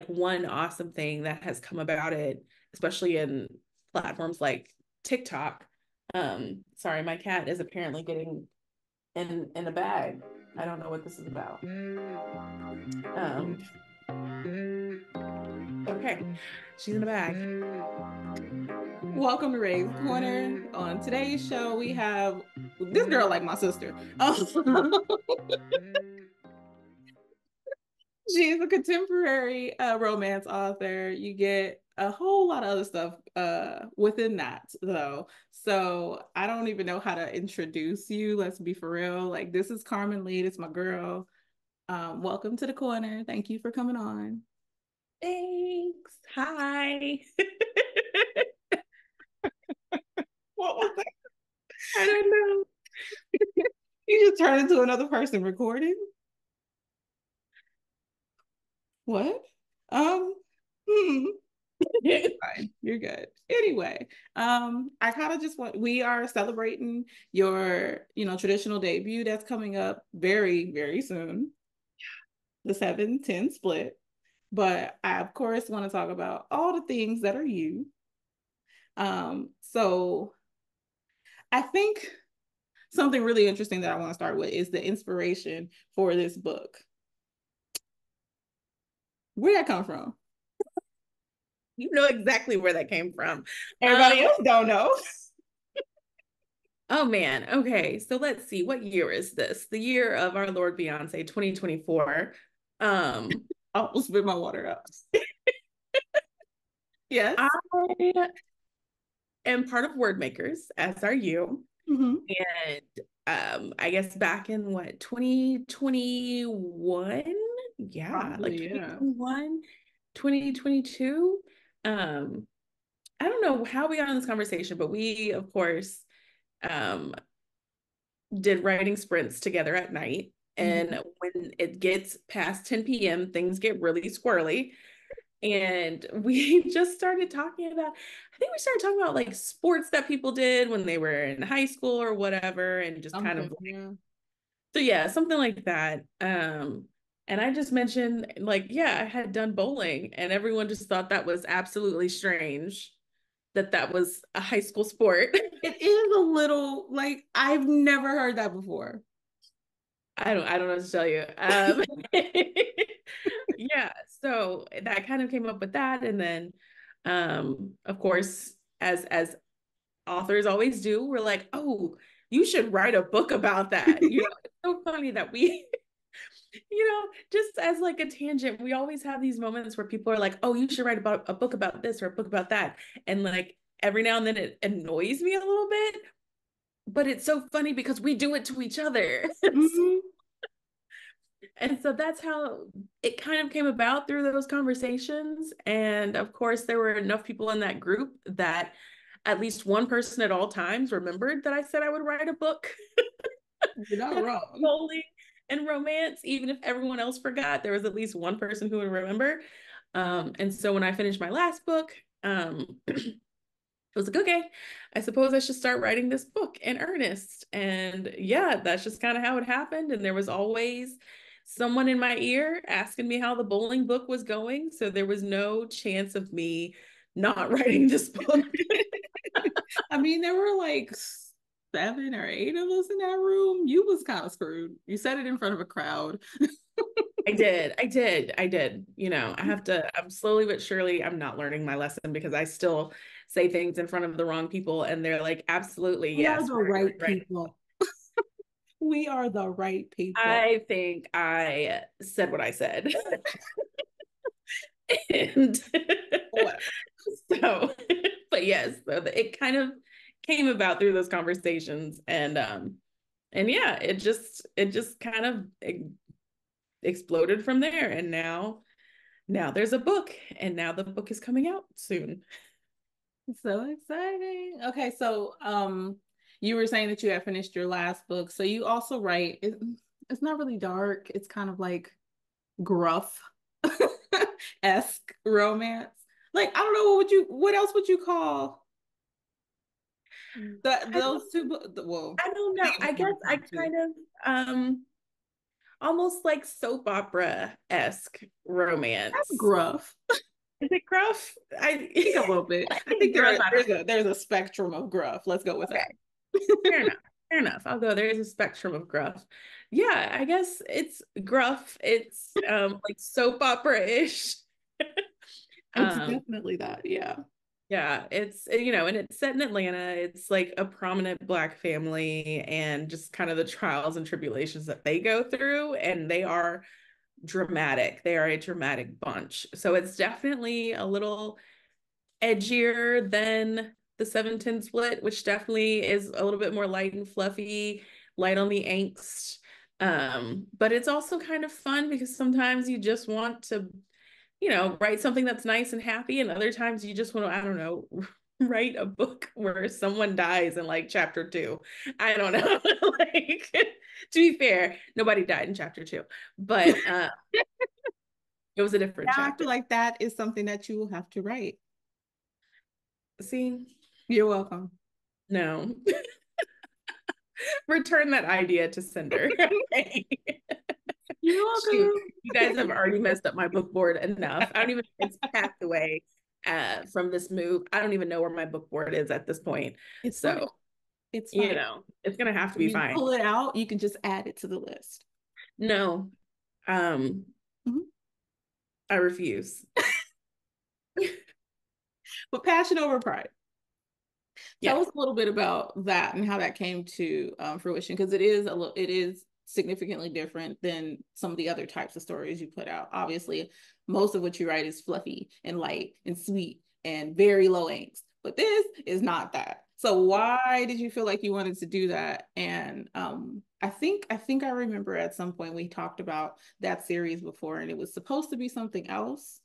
one awesome thing that has come about it, especially in platforms like TikTok. Sorry, my cat is apparently getting in a bag. I don't know what this is about. Okay, she's in a bag. Welcome to Ray's Corner. On today's show, we have this girl like my sister. She's a contemporary romance author. You get a whole lot of other stuff within that, though. So I don't even know how to introduce you. Let's be for real. Like, this is Karmen Lead. It's my girl. Welcome to the corner. Thank you for coming on. Thanks. Hi. What was that? I don't know. You just turned into another person recording? What? Um, hmm. Fine. You're good. Anyway, I kind of just want we are celebrating your, traditional debut that's coming up very, very soon, the 7-10 split. But I, of course, want to talk about all the things that are you. So I think something really interesting that I want to start with is the inspiration for this book. Where'd that come from? You know exactly where that came from. Everybody else don't know. Oh man. Okay. So let's see. What year is this? The year of our Lord Beyonce, 2024. I'll spit my water out. Yes. I am part of Word Makers, as are you. Mm-hmm. And I guess back in what, 2021? Yeah, like Probably, yeah. 2021, 2022. I don't know how we got on this conversation, but we, of course, um, did writing sprints together at night. Mm-hmm. And when it gets past 10 p.m., things get really squirrely. And we just started talking about, I think we started talking about like sports that people did when they were in high school or whatever, and just kind of Something, like, yeah. so yeah, something like that. And I just mentioned like, yeah, I had done bowling, and everyone just thought that was absolutely strange that that was a high school sport. It is a little like I've never heard that before. I don't know what to tell you. Yeah, so that kind of came up with that, and then, of course, as authors always do, we're like, oh, you should write a book about that. It's so funny that we, just as like a tangent, we always have these moments where people are like, oh, you should write about a book about this or a book about that, and like every now and then it annoys me a little bit, but it's so funny because we do it to each other. Mm-hmm. And so that's how it kind of came about through those conversations. And of course, there were enough people in that group that at least one person at all times remembered that I said I would write a book You're not about wrong. bowling and romance. Even if everyone else forgot, there was at least one person who would remember. And so when I finished my last book, I was like, okay, I suppose I should start writing this book in earnest. And yeah, that's just kind of how it happened. And there was always someone in my ear asking me how the bowling book was going. So there was no chance of me not writing this book. I mean, there were like 7 or 8 of us in that room. You was kind of screwed. You said it in front of a crowd. I did. I have to, I'm slowly but surely, I'm not learning my lesson because I still say things in front of the wrong people. And they're like, absolutely, We are yes, the we're right right. people. We are the right people. I think I said what I said. And Whatever. so, but yes, so it kind of came about through those conversations, and yeah, it just kind of exploded from there, and now there's a book, and now the book is coming out soon. So exciting. Okay, so you were saying that you had finished your last book. So you also write it's not really dark. It's kind of like gruff esque romance. Like I don't know what else would you call I those don't, two books? Well, I don't know. these I were guess the I top two. kind of almost like soap opera-esque That's romance. gruff. Is it gruff? I think a little bit. I I think think gruff. I don't there's a spectrum of gruff. Let's go with know. Okay, that. fair enough. Fair enough. I'll go. There's a spectrum of gruff. Yeah, I guess it's gruff. It's like soap opera-ish. It's um, definitely that. Yeah. yeah, it's and it's set in Atlanta. It's like a prominent Black family and just kind of the trials and tribulations that they go through, and they are dramatic. They are a dramatic bunch. So it's definitely a little edgier than the 710 split, which definitely is a little bit more light and fluffy, light on the angst. But it's also kind of fun because sometimes you just want to, write something that's nice and happy, and other times you just want to, I don't know, write a book where someone dies in like chapter two. I don't know. Like, to be fair, nobody died in chapter two, but it was a different Now I chapter. feel like that is something that you will have to write. See, You're welcome. no. Return that idea to sender. Okay. You're Shoot, welcome. you guys have already messed up my book board enough. I don't even, it's packed away from this move. I don't even know where my book board is at this point. It's fine. So, It's fine. it's gonna have to When be you fine. pull it out, you can just add it to the list. No, um, Mhm. I refuse. But passion over pride. Tell Yeah. us a little bit about that and how that came to fruition, because it is it is significantly different than some of the other types of stories you put out. Obviously, most of what you write is fluffy and light and sweet and very low angst, but this is not that. So why did you feel like you wanted to do that? And I remember at some point we talked about that series before, and it was supposed to be something else,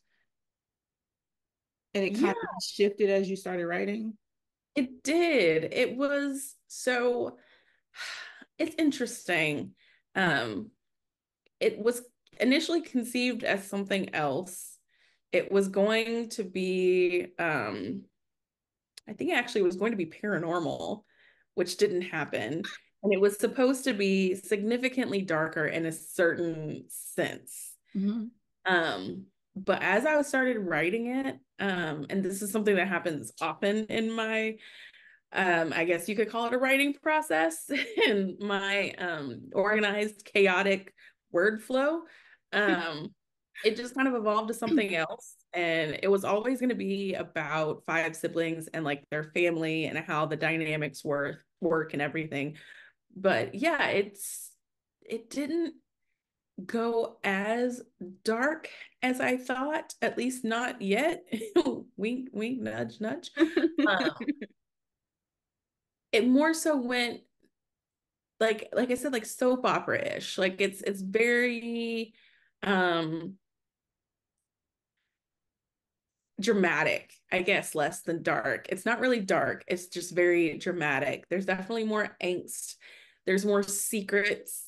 and it Yeah, kind of shifted as you started writing. it did. It was so it's interesting. Um, it was initially conceived as something else. It was going to be, I think it actually was going to be paranormal, which didn't happen. And it was supposed to be significantly darker in a certain sense. Mhm. But as I started writing it, and this is something that happens often in my I guess you could call it a writing process in my organized, chaotic word flow. Um, it just kind of evolved to something else. And it was always going to be about five siblings and like their family and how the dynamics work and everything. But yeah, it didn't go as dark as I thought, at least not yet. Wink, wink, nudge, nudge. Um, it more so went like I said, like soap opera-ish. Like it's very um dramatic, I guess, less than dark. It's not really dark, it's just very dramatic. There's definitely more angst, there's more secrets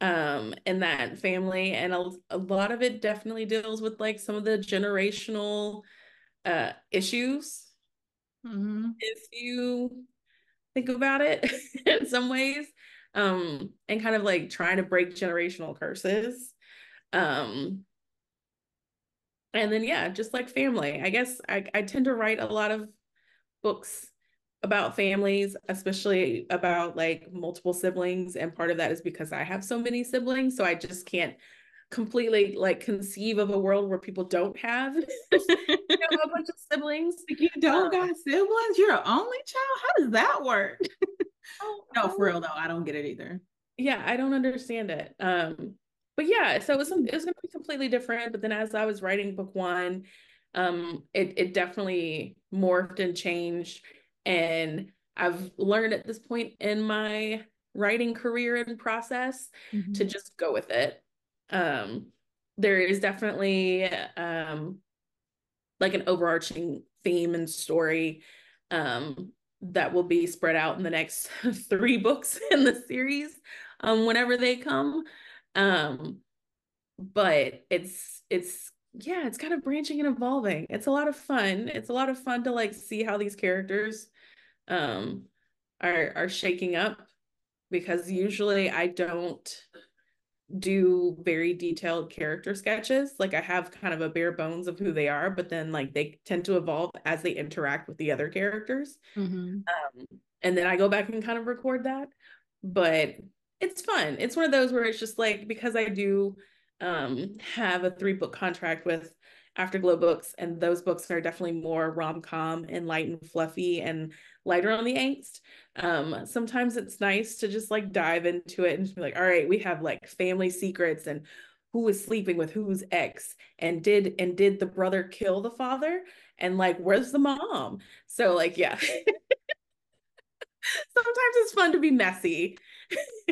in that family, and a lot of it definitely deals with like some of the generational issues, Mhm. if you think about it in some ways, and kind of like trying to break generational curses. Um, and then yeah, just like family. I guess I tend to write a lot of books about families, especially about like multiple siblings. And part of that is because I have so many siblings. So I just can't completely like conceive of a world where people don't have a bunch of siblings. Like you don't Um, got siblings? You're an only child? How does that work? No, for oh, real though, I don't get it either. yeah, I don't understand it. But yeah, so it was going to be completely different. But then as I was writing book one, it definitely morphed and changed. And I've learned at this point in my writing career and process to Mhm. just go with it. Um, there is definitely like an overarching theme and story that will be spread out in the next three books in the series whenever they come. Um, but it's yeah, it's kind of branching and evolving. It's a lot of fun. It's a lot of fun to like see how these characters um are shaking up because usually I don't do very detailed character sketches. Like I have kind of a bare bones of who they are, but then like they tend to evolve as they interact with the other characters. Mm-hmm. Um, and then I go back and kind of record that. But it's fun. It's one of those where it's just like because I do have a 3 book contract with Afterglow Books, and those books are definitely more rom-com and light and fluffy and lighter on the angst. Sometimes it's nice to just like dive into it and just be like, all right, we have like family secrets and who is sleeping with whose ex and did the brother kill the father and like where's the mom? So like yeah. Sometimes it's fun to be messy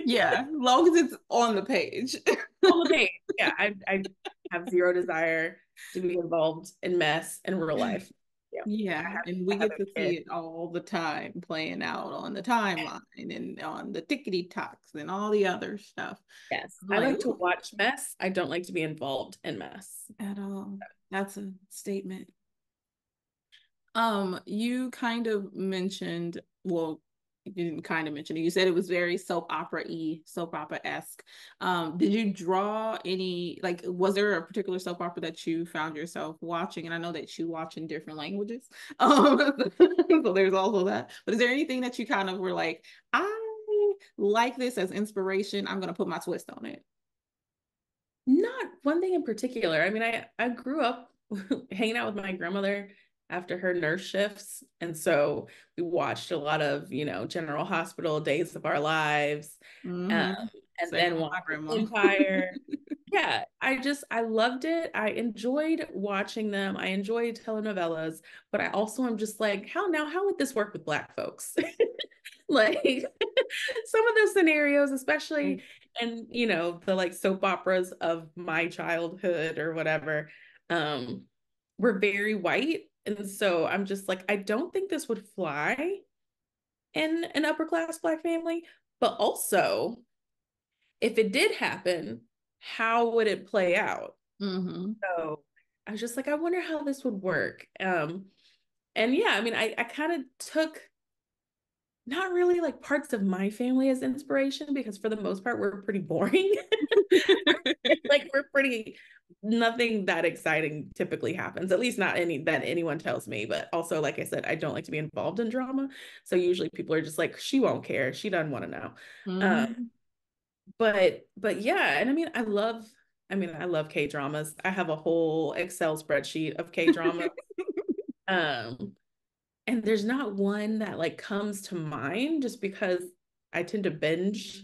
Yeah, long as it's on the page. on the page. Yeah, I have zero desire to be involved in mess in real life. Yeah, Yeah, and we I have get to a see kid. it all the time playing out on the timeline and on the tickety talks and all the other stuff. Yes, I'm I like, like to ooh, watch mess. I don't like to be involved in mess. at all. That's a statement. You kind of mentioned, well, you didn't kind of mention it. You said it was very soap opera-esque. Did you draw any, like, was there a particular soap opera that you found yourself watching? And I know that you watch in different languages. So there's also that. But is there anything that you kind of were like, I like this as inspiration. I'm gonna put my twist on it. Not one thing in particular. I mean, I grew up hanging out with my grandmother after her nurse shifts, and so we watched a lot of, General Hospital, Days of Our Lives, um, Mm-hmm. and Same then with my watched grandma. Empire. Yeah, I loved it. I enjoyed watching them. I enjoyed telenovelas, but I also am just like, how would this work with Black folks? Like some of those scenarios, especially and the like soap operas of my childhood or whatever, um, were very white. And so I'm just like, I don't think this would fly in an upper class Black family. But also, if it did happen, how would it play out? Mm-hmm. So I was just like, I wonder how this would work. And yeah, I mean, I kind of took not really like parts of my family as inspiration because for the most part we're pretty boring. Like we're pretty nothing that exciting typically happens, at least not any that anyone tells me. But also, like I said, I don't like to be involved in drama, so usually people are just like, she won't care, she doesn't want to know. um Mm-hmm. but yeah, and I mean I love K dramas. I have a whole Excel spreadsheet of K dramas. um And there's not one that like comes to mind just because I tend to binge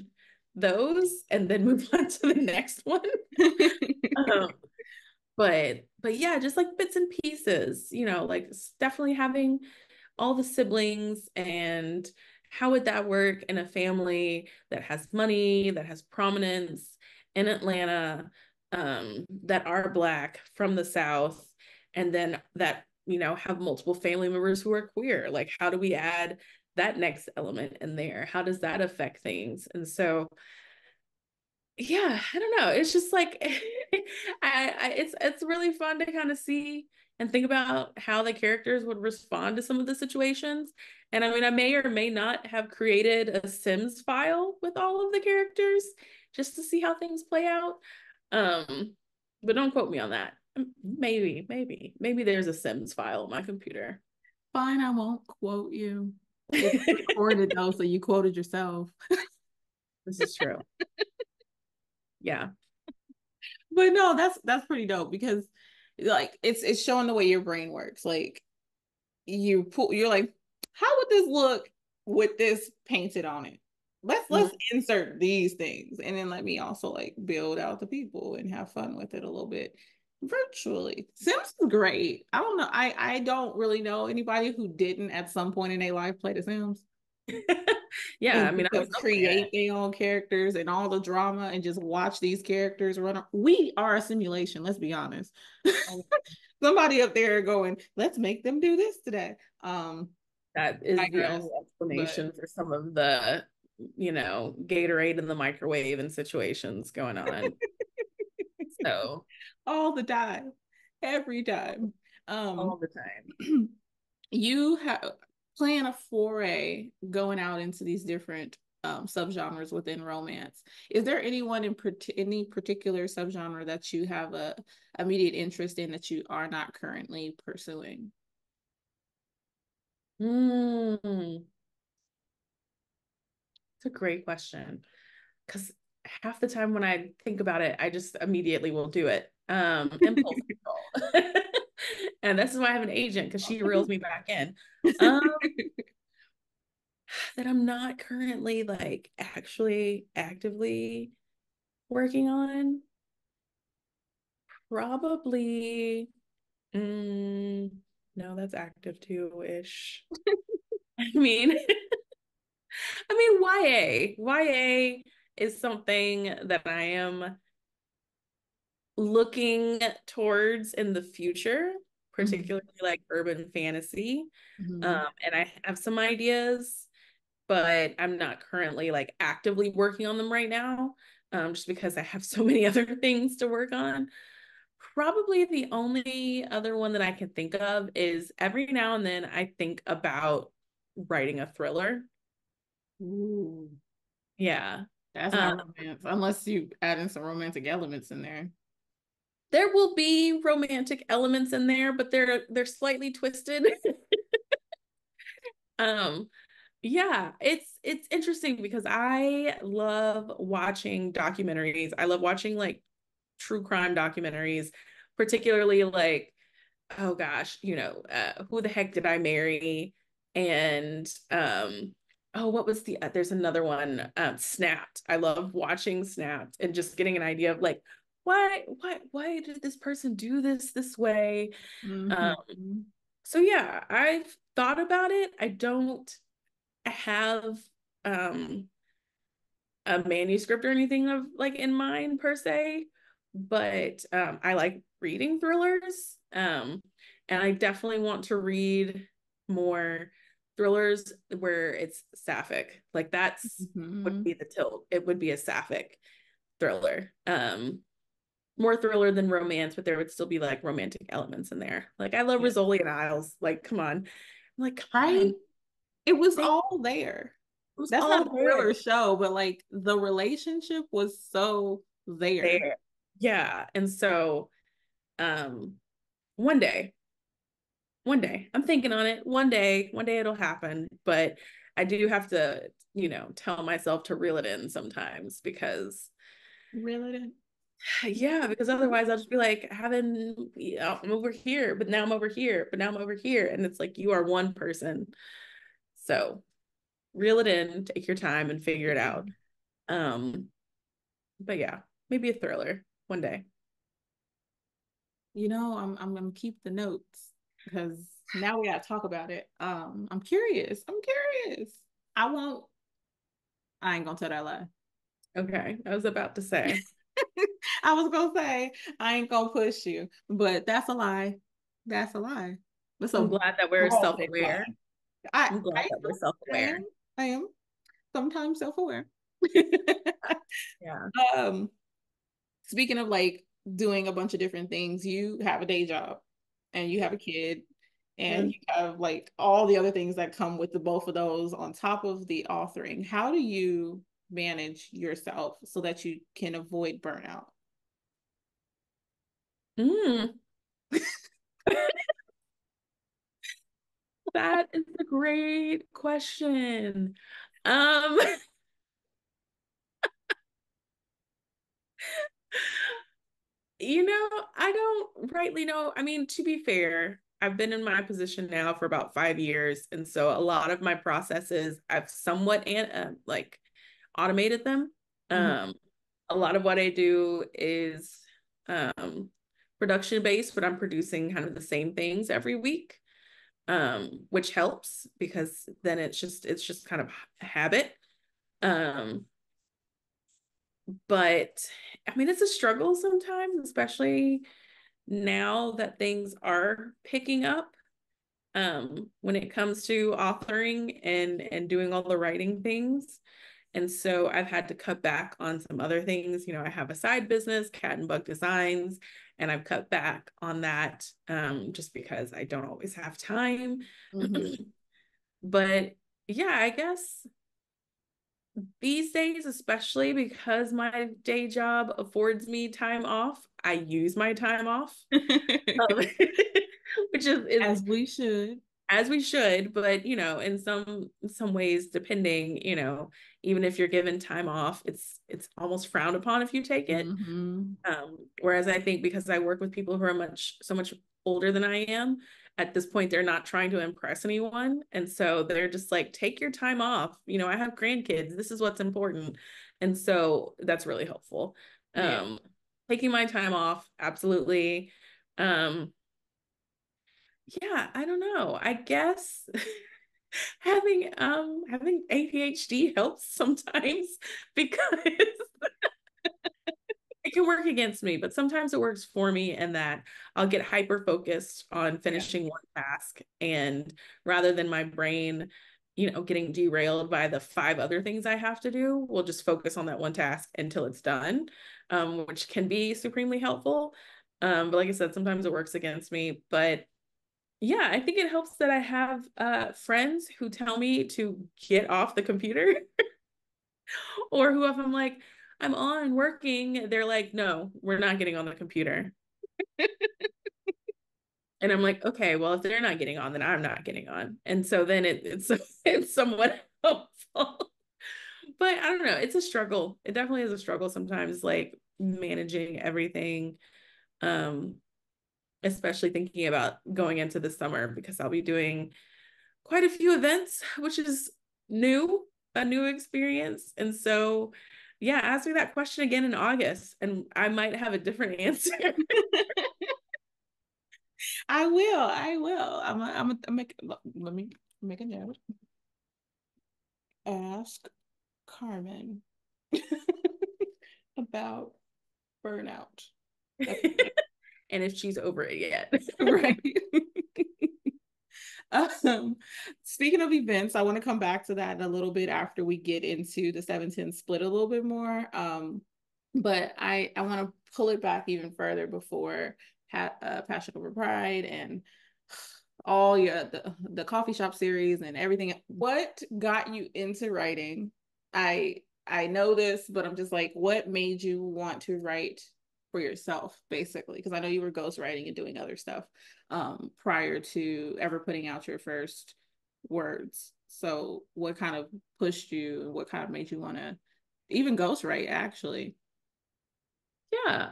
those and then move on to the next one. Um, but yeah, just like bits and pieces, like definitely having all the siblings and how would that work in a family that has money, that has prominence in Atlanta, that are Black from the South, and then that, have multiple family members who are queer. Like, how do we add that next element in there? How does that affect things? And so yeah, I don't know. It's just like it's really fun to kind of see and think about how the characters would respond to some of the situations. And I mean, I may or may not have created a Sims file with all of the characters just to see how things play out. Um, but don't quote me on that. Maybe there's a Sims file on my computer. Fine, I won't quote you. It's recorded though, so you quoted yourself. This is true. Yeah. But no, that's pretty dope because like it's showing the way your brain works. Like you're like, how would this look with this painted on it? Let's Mhm. insert these things and then let me also like build out the people and have fun with it a little bit virtually. Sims is great. I don't know. I don't really know anybody who didn't at some point in their life play The Sims Yeah, I and mean, I was just up there. create their own characters and all the drama and just watch these characters run. We are a simulation, let's be honest. Somebody up there going, let's make them do this today. That is the Digress. only But explanation for some of the, Gatorade in the microwave and situations going on. So all the time, every time. all Um, the time. you have plan a foray going out into these different subgenres within romance. Is there anyone in any particular subgenre that you have a immediate interest in that you are not currently pursuing? Mm, it's a great question because half the time when I think about it, I just immediately will do it. Impulse control. And this is why I have an agent because she reels me back in. Um, that I'm not currently like actually actively working on. Probably, mm, no, that's active too ish. I mean, I mean, YA. YA is something that I am looking towards in the future, Mhm. particularly like urban fantasy. Mhm. And I have some ideas, but I'm not currently like actively working on them right now, just because I have so many other things to work on. Probably the only other one that I can think of is every now and then I think about writing a thriller. Ooh, Yeah. that's Um, not romance, unless you add in some romantic elements in there. there will be romantic elements in there, but they're slightly twisted. Um, yeah, it's interesting because I love watching documentaries. I love watching like true crime documentaries, particularly like, oh gosh, Who the Heck Did I Marry? And oh, what was there's another one, Snapped. I love watching Snapped and just getting an idea of like, why did this person do this way? Um, Mm-hmm. so yeah, I've thought about it. I don't have um a manuscript or anything of like in mind per se, but I like reading thrillers. And I definitely want to read more thrillers where it's sapphic. Like that's would Mm-hmm. be the tilt. It would be a sapphic thriller. More thriller than romance, but there would still be like romantic elements in there. Like I love Yeah. Rizzoli and Isles. Like, come on. I'm like, come Right? on. It was They all there. it was That's not all a thriller there. show, but like the relationship was so there. There. Yeah. And so um one day, one day, I'm thinking on it. One day it'll happen. But I do have to, tell myself to reel it in sometimes because Really? yeah, because otherwise I'll just be like I'm over here, but now I'm over here, but now I'm over here. And it's like you are one person. So reel it in, take your time and figure it out. Um, but yeah, maybe a thriller one day. I'm gonna keep the notes because now we gotta talk about it. I'm curious. I'm curious. I won't. I ain't gonna tell that lie. Okay. I was about to say. I was gonna say I ain't gonna push you, but that's a lie. That's a lie. That's I'm a glad that we're ball sick lie. self-aware. I I'm glad I that we're I self-aware. am I am sometimes self-aware. Yeah. um, Speaking of like doing a bunch of different things, you have a day job and you have a kid and Mhm. you have like all the other things that come with the both of those on top of the authoring. How do you manage yourself so that you can avoid burnout? Mm, that is a great question. Um, I don't rightly know. I mean, to be fair, I've been in my position now for about 5 years, and so a lot of my processes, I've somewhat like automated them. Mhm. Um, a lot of what I do is um, production based, but I'm producing kind of the same things every week, which helps because then it's just kind of a habit. Um, but I mean, it's a struggle sometimes, especially now that things are picking up, when it comes to authoring and doing all the writing things. And so I've had to cut back on some other things. I have a side business, Cat and Bug Designs, and I've cut back on that, just because I don't always have time. Mhm. But yeah, I guess these days, especially because my day job affords me time off, I use my time off, um, which is As we should. as we should, but in some ways, depending, even if you're given time off, it's almost frowned upon if you take it. Mm-hmm. Whereas I think because I work with people who are so much older than I am, at this point, they're not trying to impress anyone. And so they're just like, take your time off. I have grandkids. This is what's important. And so that's really helpful. Yeah. Um, Taking my time off, absolutely. Um, yeah, I don't know. I guess having ADHD helps sometimes because it can work against me, but sometimes it works for me, and that I'll get hyper focused on Yeah. finishing one task, and rather than my brain, getting derailed by the five other things I have to do, we'll just focus on that one task until it's done, which can be supremely helpful. But like I said, sometimes it works against me. But yeah, I think it helps that I have friends who tell me to get off the computer, or who, if I'm like, I'm on working, they're like, no, we're not getting on the computer. And I'm like, okay, well, if they're not getting on, then I'm not getting on. And so then it's it's somewhat helpful. But I don't know, it's a struggle. It definitely is a struggle sometimes, like managing everything. Um, Especially thinking about going into the summer, because I'll be doing quite a few events, which is a new experience. And so, yeah, ask me that question again in August, and I might have a different answer. I will. I will. Let me make a note. Ask Karmen about burnout. That's And if she's over it yet. right. Um, Speaking of events, I want to come back to that in a little bit after we get into the 7-10 split a little bit more. But I want to pull it back even further before Passion Over Pride and all the coffee shop series and everything. What got you into writing? I know this, but I'm just like, what made you want to write for yourself, basically? Because I know you were ghostwriting and doing other stuff prior to ever putting out your first words. So what kind of pushed you and what kind of made you want to even ghostwrite, actually? Yeah.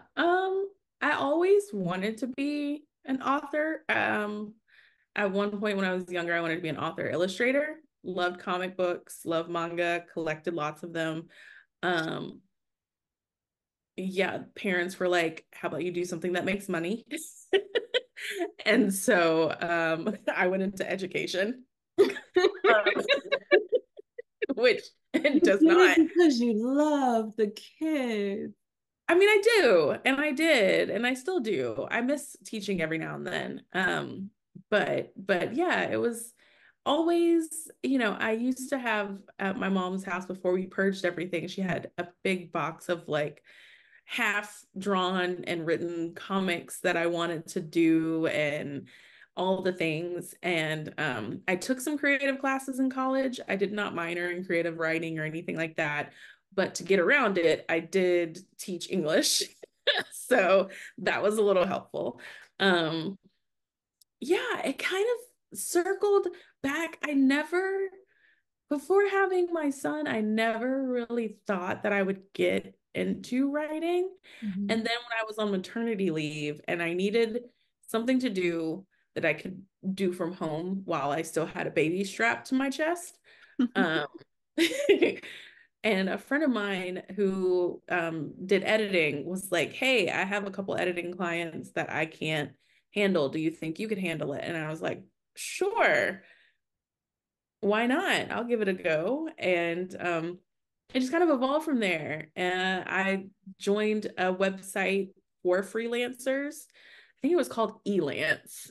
I always wanted to be an author. At one point when I was younger, I wanted to be an author illustrator. Loved comic books, loved manga, collected lots of them. Um, yeah, parents were like, how about you do something that makes money? And so I went into education, um, which it You does did it not. because you love the kids. I mean, I do, and I did, and I still do. I miss teaching every now and then. But yeah, it was always, I used to have at my mom's house, before we purged everything, she had a big box of like half drawn and written comics that I wanted to do, and all the things. And I took some creative classes in college. I did not minor in creative writing or anything like that. But to get around it, I did teach English. So that was a little helpful. Um, yeah, it kind of circled back. Before having my son, I never really thought that I would get into writing. And Mhm. then when I was on maternity leave and I needed something to do that I could do from home while I still had a baby strapped to my chest, um, and a friend of mine who did editing was like, hey, I have a couple editing clients that I can't handle. Do you think you could handle it? And I was like, sure, why not? I'll give it a go. And it just kind of evolved from there. I joined a website for freelancers. I think it was called Elance.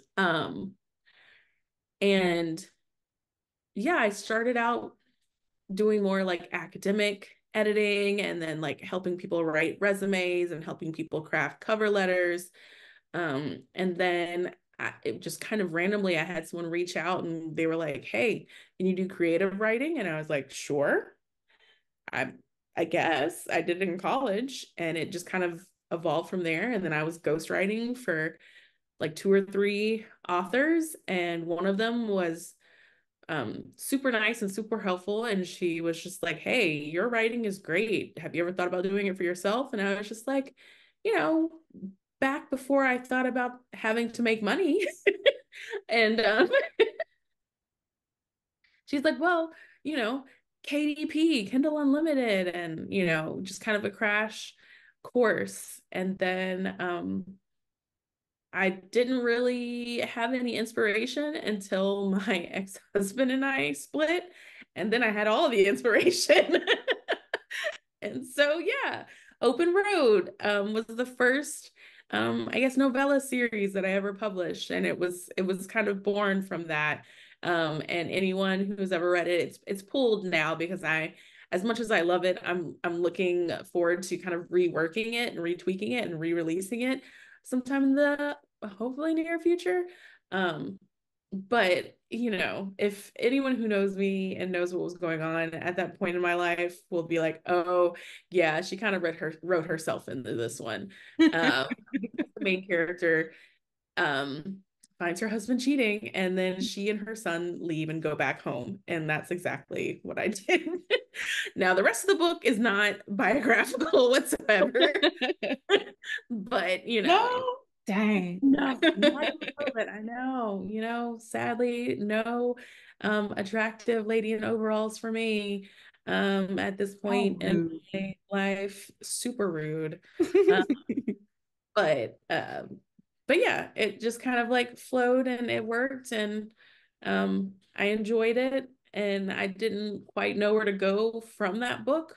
And yeah, I started out doing more like academic editing, and then like helping people write resumes and helping people craft cover letters. And then it just kind of randomly, I had someone reach out and they were like, hey, can you do creative writing? And I was like, sure. I I guess I did it in college and it just kind of evolved from there. And then I was ghostwriting for like two or three authors, and one of them was super nice and super helpful. And she was just like, "Hey, your writing is great. Have you ever thought about doing it for yourself?" And I was just like, you know, back before I thought about having to make money. And she's like, "Well, you know, KDP, Kindle Unlimited, and just kind of a crash course." And then I didn't really have any inspiration until my ex-husband and I split, and then I had all the inspiration. And so yeah, Open Road was the first I guess novella series that I ever published, and it was kind of born from that. And anyone who's ever read it, it's pulled now because as much as I love it, I'm looking forward to kind of reworking it and retweaking it and re-releasing it sometime in the hopefully near future. Um, but if anyone who knows me and knows what was going on at that point in my life will be like, "Oh yeah, she kind of wrote herself into this one." um the main character um finds her husband cheating, and then she and her son leave and go back home, and that's exactly what I did. Now the rest of the book is not biographical whatsoever. But No, dang. no, not even a little bit. I know, sadly, no attractive lady in overalls for me at this How point in rude. my life. Super rude. Um, but but yeah, it just kind of like flowed and it worked, and I enjoyed it, and I didn't quite know where to go from that book.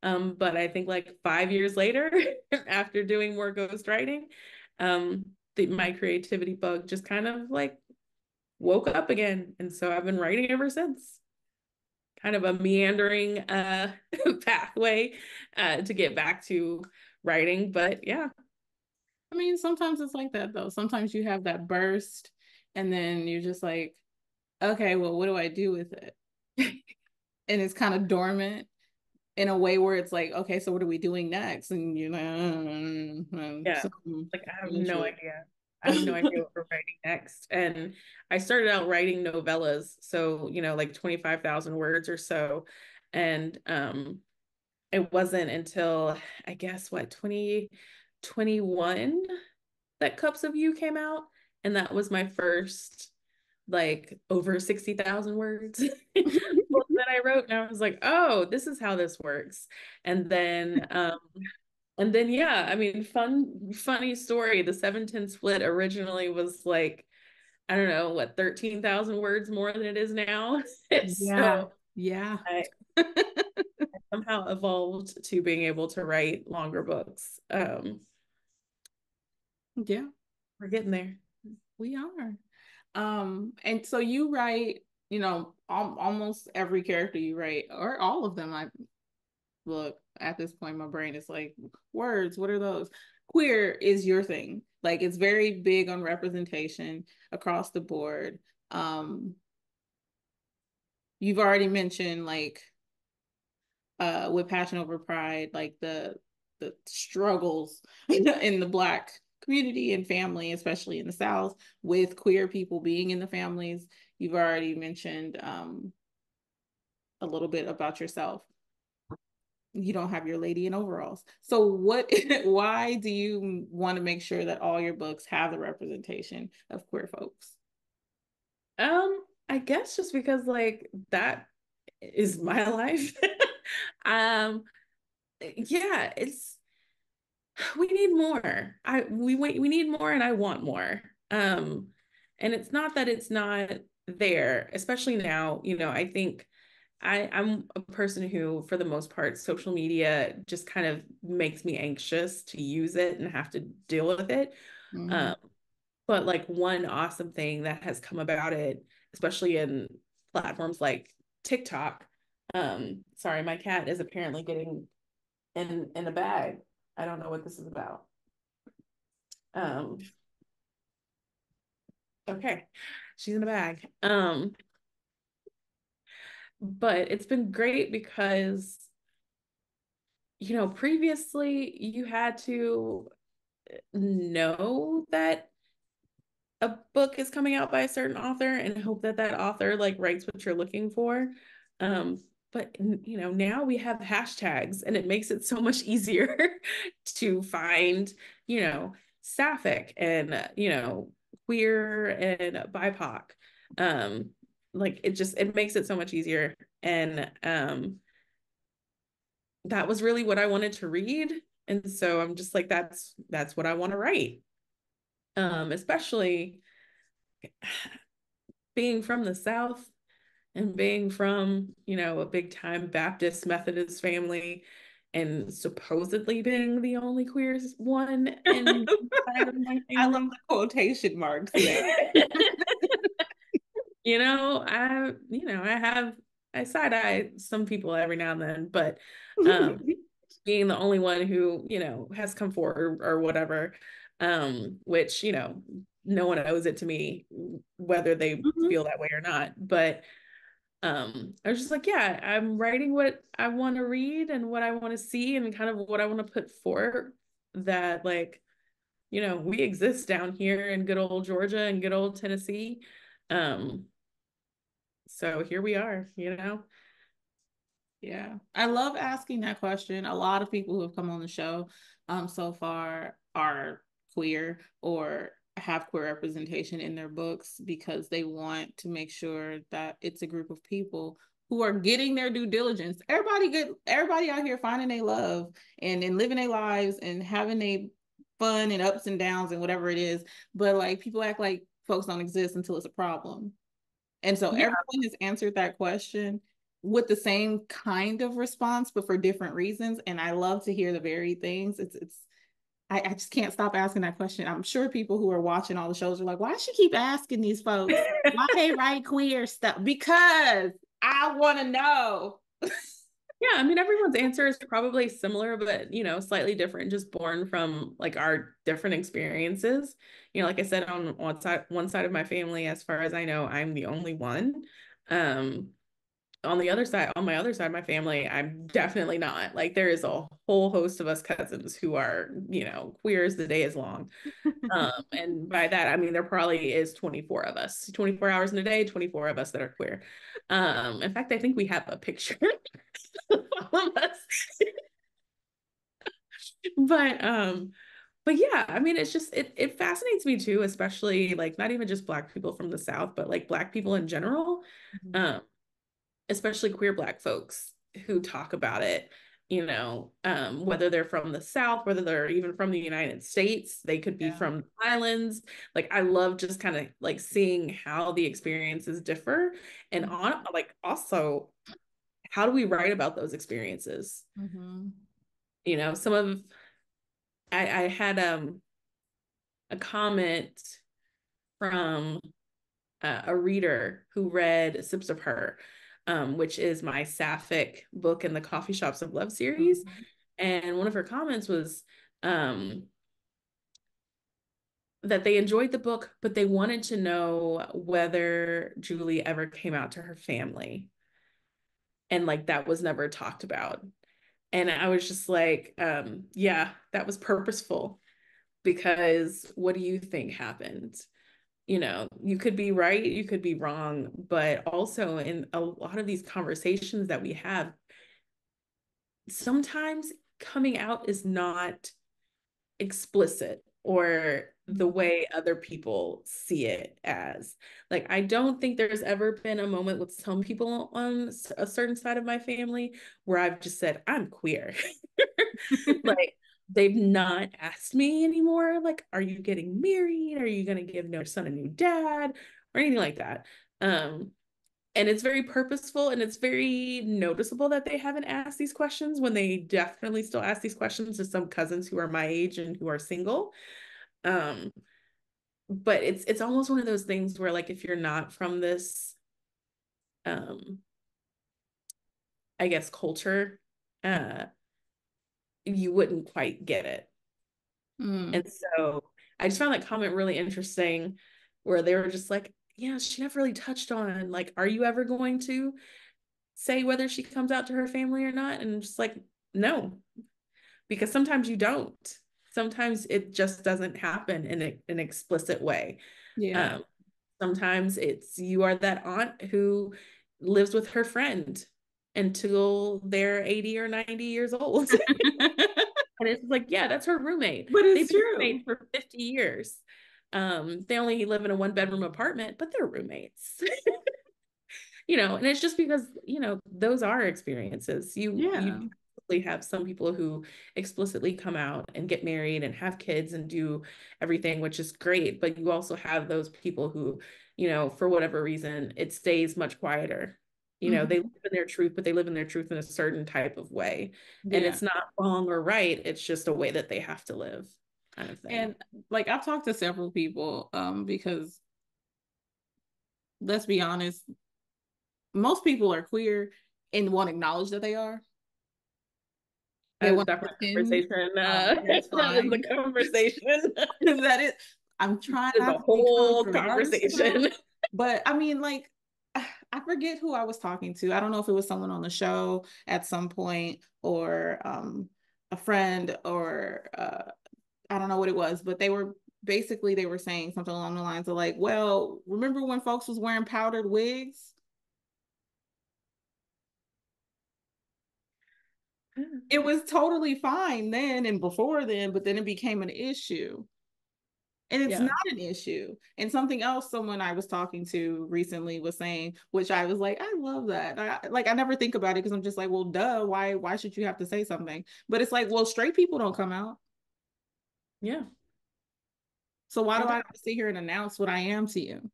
But I think like 5 years later, after doing more ghostwriting, my creativity bug just kind of like woke up again. And so I've been writing ever since. Kind of a meandering pathway to get back to writing. But yeah. I mean, sometimes it's like that though. Sometimes you have that burst and then you're just like, okay, well, what do I do with it? And it's kind of dormant in a way where it's like, okay, so what are we doing next? And you're like, Yeah. so Like I have no eventually. idea. I have no idea what we're writing next. And I started out writing novellas, so like 25,000 words or so. And it wasn't until I guess what 2021 that Cups of You came out. And that was my first like over 60,000 words book that I wrote. And I was like, "Oh, this is how this works." And then yeah, I mean, funny story. The 710 split originally was like, I don't know, what, 13,000 words more than it is now. Yeah, So yeah, I somehow evolved to being able to write longer books. yeah, We're getting there. we are. And so you write, almost every character you write, or all of them. I look at this point, my brain is like, words, what are those? Queer is your thing. Like it's very big on representation across the board. Um, you've already mentioned like with Passion Over Pride, like the struggles in the Black community and family, especially in the South, with queer people being in the families. You've already mentioned a little bit about yourself. You don't have your lady in overalls. So what why do you want to make sure that all your books have the representation of queer folks? I guess just because like that is my life. um yeah, we need more. We need more, and I want more. And it's not that it's not there, especially now. I think I'm a person who, for the most part, social media just kind of makes me anxious to use it and have to deal with it. Mm-hmm. Um, but like one awesome thing that has come about it, especially in platforms like TikTok. Sorry, my cat is apparently getting in a bag. I don't know what this is about. Um, okay, she's in a bag. But it's been great because previously you had to know that a book is coming out by a certain author and hope that that author like writes what you're looking for. Um, but now we have hashtags and it makes it so much easier to find, you know, sapphic and queer and BIPOC. Um, like it makes it so much easier. And that was really what I wanted to read. And so I'm just like, that's what I want to write. Especially being from the South and being from, a big time Baptist Methodist family and supposedly being the only queer one inside of my I love family. the quotation marks there. I side eye some people every now and then, but being the only one who, has come forward or whatever, which, no one owes it to me, whether they Mhm. feel that way or not. But I was just like, yeah, I'm writing what I want to read and what I want to see and kind of what I want to put forth that like, we exist down here in good old Georgia and good old Tennessee. Um, so here we are. Yeah, I love asking that question. A lot of people who have come on the show so far are queer or have queer representation in their books because they want to make sure that it's a group of people who are getting their due diligence. Everybody out here finding their love and living their lives and having a fun and ups and downs and whatever it is. But like people act like folks don't exist until it's a problem. And so Yeah. everyone has answered that question with the same kind of response, but for different reasons. And I love to hear the varied things. I just can't stop asking that question. I'm sure people who are watching all the shows are like, why does she keep asking these folks? Why they write queer stuff? Because I want to know. Yeah, I mean, everyone's answer is probably similar, but slightly different, just born from like our different experiences. Like I said, on one side of my family, as far as I know, I'm the only one. Um, on my other side of my family, I'm definitely not. Like there is a whole host of us cousins who are, queer as the day is long. And by that, I mean, there probably is 24 of us, 24 hours in a day, 24 of us that are queer. In fact, I think we have a picture of all of us. But yeah, I mean, it's just it fascinates me too, especially like not even just Black people from the South, but like Black people in general, um, especially queer Black folks who talk about it, whether they're from the South, whether they're even from the United States, they could be Yeah. from the islands. Like I love just kind of like seeing how the experiences differ and on like also how do we write about those experiences? Mm-hmm. Some of I had a comment from a reader who read Sips of Her, which is my sapphic book in the Coffee Shops of Love series. Mm-hmm. And one of her comments was um, that they enjoyed the book, but they wanted to know whether Julie ever came out to her family. And like that was never talked about. And I was just like, yeah, that was purposeful because what do you think happened? You could be right, you could be wrong, but also in a lot of these conversations that we have, sometimes coming out is not explicit or the way other people see it as. Like, I don't think there's ever been a moment with some people on a certain side of my family where I've just said, I'm queer. Like, they've not asked me anymore, like, are you getting married? Are you going to give your son a new dad? Or anything like that. Um, and it's very purposeful and it's very noticeable that they haven't asked these questions when they definitely still ask these questions to some cousins who are my age and who are single. Um, but it's almost one of those things where like if you're not from this um I guess culture, uh you wouldn't quite get it. Mm. And so I just found that comment really interesting where they were just like, yeah, she never really touched on like, are you ever going to say whether she comes out to her family or not? And just like, no. because sometimes you don't. Sometimes it just doesn't happen in an explicit way. Yeah. Um, Sometimes it's you are that aunt who lives with her friend until they're 80 or 90 years old. And it's like, yeah, that's her roommate. But They've it's been true. roommates for 50 years. They only live in a one-bedroom apartment, but they're roommates. And it's just because, those are experiences. You Yeah. probably have some people who explicitly come out and get married and have kids and do everything, which is great. But you also have those people who, for whatever reason, it stays much quieter. They live Mhm. in their truth, but they live in their truth in a certain type of way. And Yeah. it's not wrong or right. It's just a way that they have to live, kind of thing. And like I've talked to several people, because let's be honest, most people are queer and won't acknowledge that they are. They Is want that to for pretend. conversation? That's That is fine. the conversation. That is, I'm trying Is not a to be whole controversial, conversation. but I mean, like, I forget who I was talking to. I don't know if it was someone on the show at some point or a friend or I don't know what it was, but they were saying something along the lines of like, well, remember when folks was wearing powdered wigs? It was totally fine then and before then, but then it became an issue. And it's not Yeah. an issue. And something else someone I was talking to recently was saying, which I was like, I love that. I never think about it because I'm just like, well, duh, why should you have to say something? But it's like, well, straight people don't come out. Yeah. So why They do I don't. have to sit here and announce what I am to you?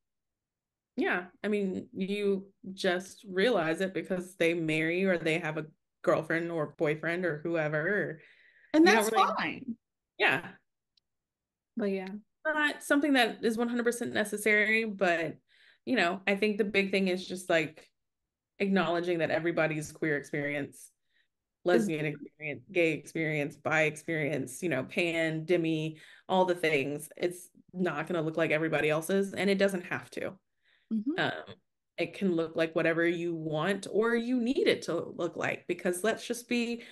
Yeah. I mean, you just realize it because they marry or they have a girlfriend or boyfriend or whoever. Or And you don't that's really, fine. yeah. But yeah. Not something that is 100% necessary, but, I think the big thing is just like acknowledging that everybody's queer experience, It's, lesbian experience, gay experience, bi experience, pan, demi, all the things. It's not going to look like everybody else's, and it doesn't have to. mhm, Um, it can look like whatever you want or you need it to look like, because let's just be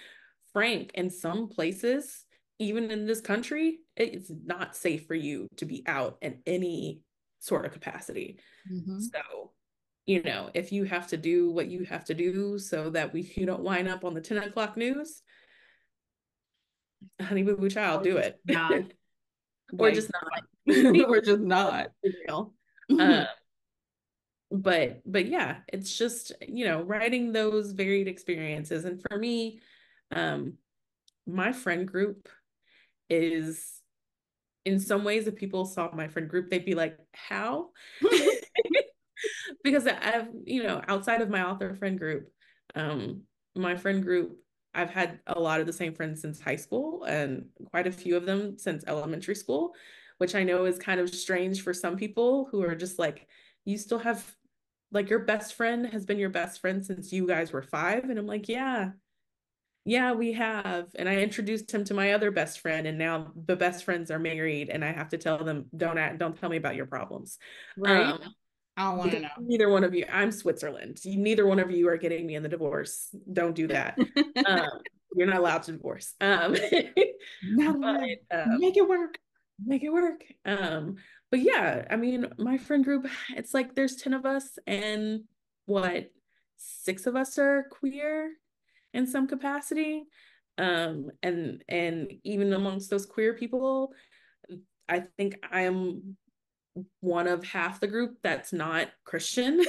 frank, in some places, even in this country, it's not safe for you to be out in any sort of capacity. mhm. So, if you have to do what you have to do so that you don't wind up on the 10 o'clock news, honey boo boo child, Or do just it. not Or like just not. we're just not. Real. Mhm, But yeah, it's just, writing those varied experiences. And for me, um, my friend group is, in some ways, if people saw my friend group, they'd be like, how? Because I've, outside of my author friend group, um, my friend group, I've had a lot of the same friends since high school and quite a few of them since elementary school, which I know is kind of strange for some people who are just like, you still have, like, your best friend has been your best friend since you guys were 5. And I'm like, yeah, yeah, we have. And I introduced him to my other best friend, and now the best friends are married, and I have to tell them, don't tell me about your problems. right? Um, I don't want to because know. neither one of you, I'm Switzerland. Neither one of you are getting me in the divorce. Don't do that. Um, you're not allowed to divorce. Not But allowed. Make it work. make it work. But yeah, I mean, my friend group, it's like there's 10 of us, and what, 6 of us are queer in some capacity. And even amongst those queer people, I think I'm one of half the group that's not Christian.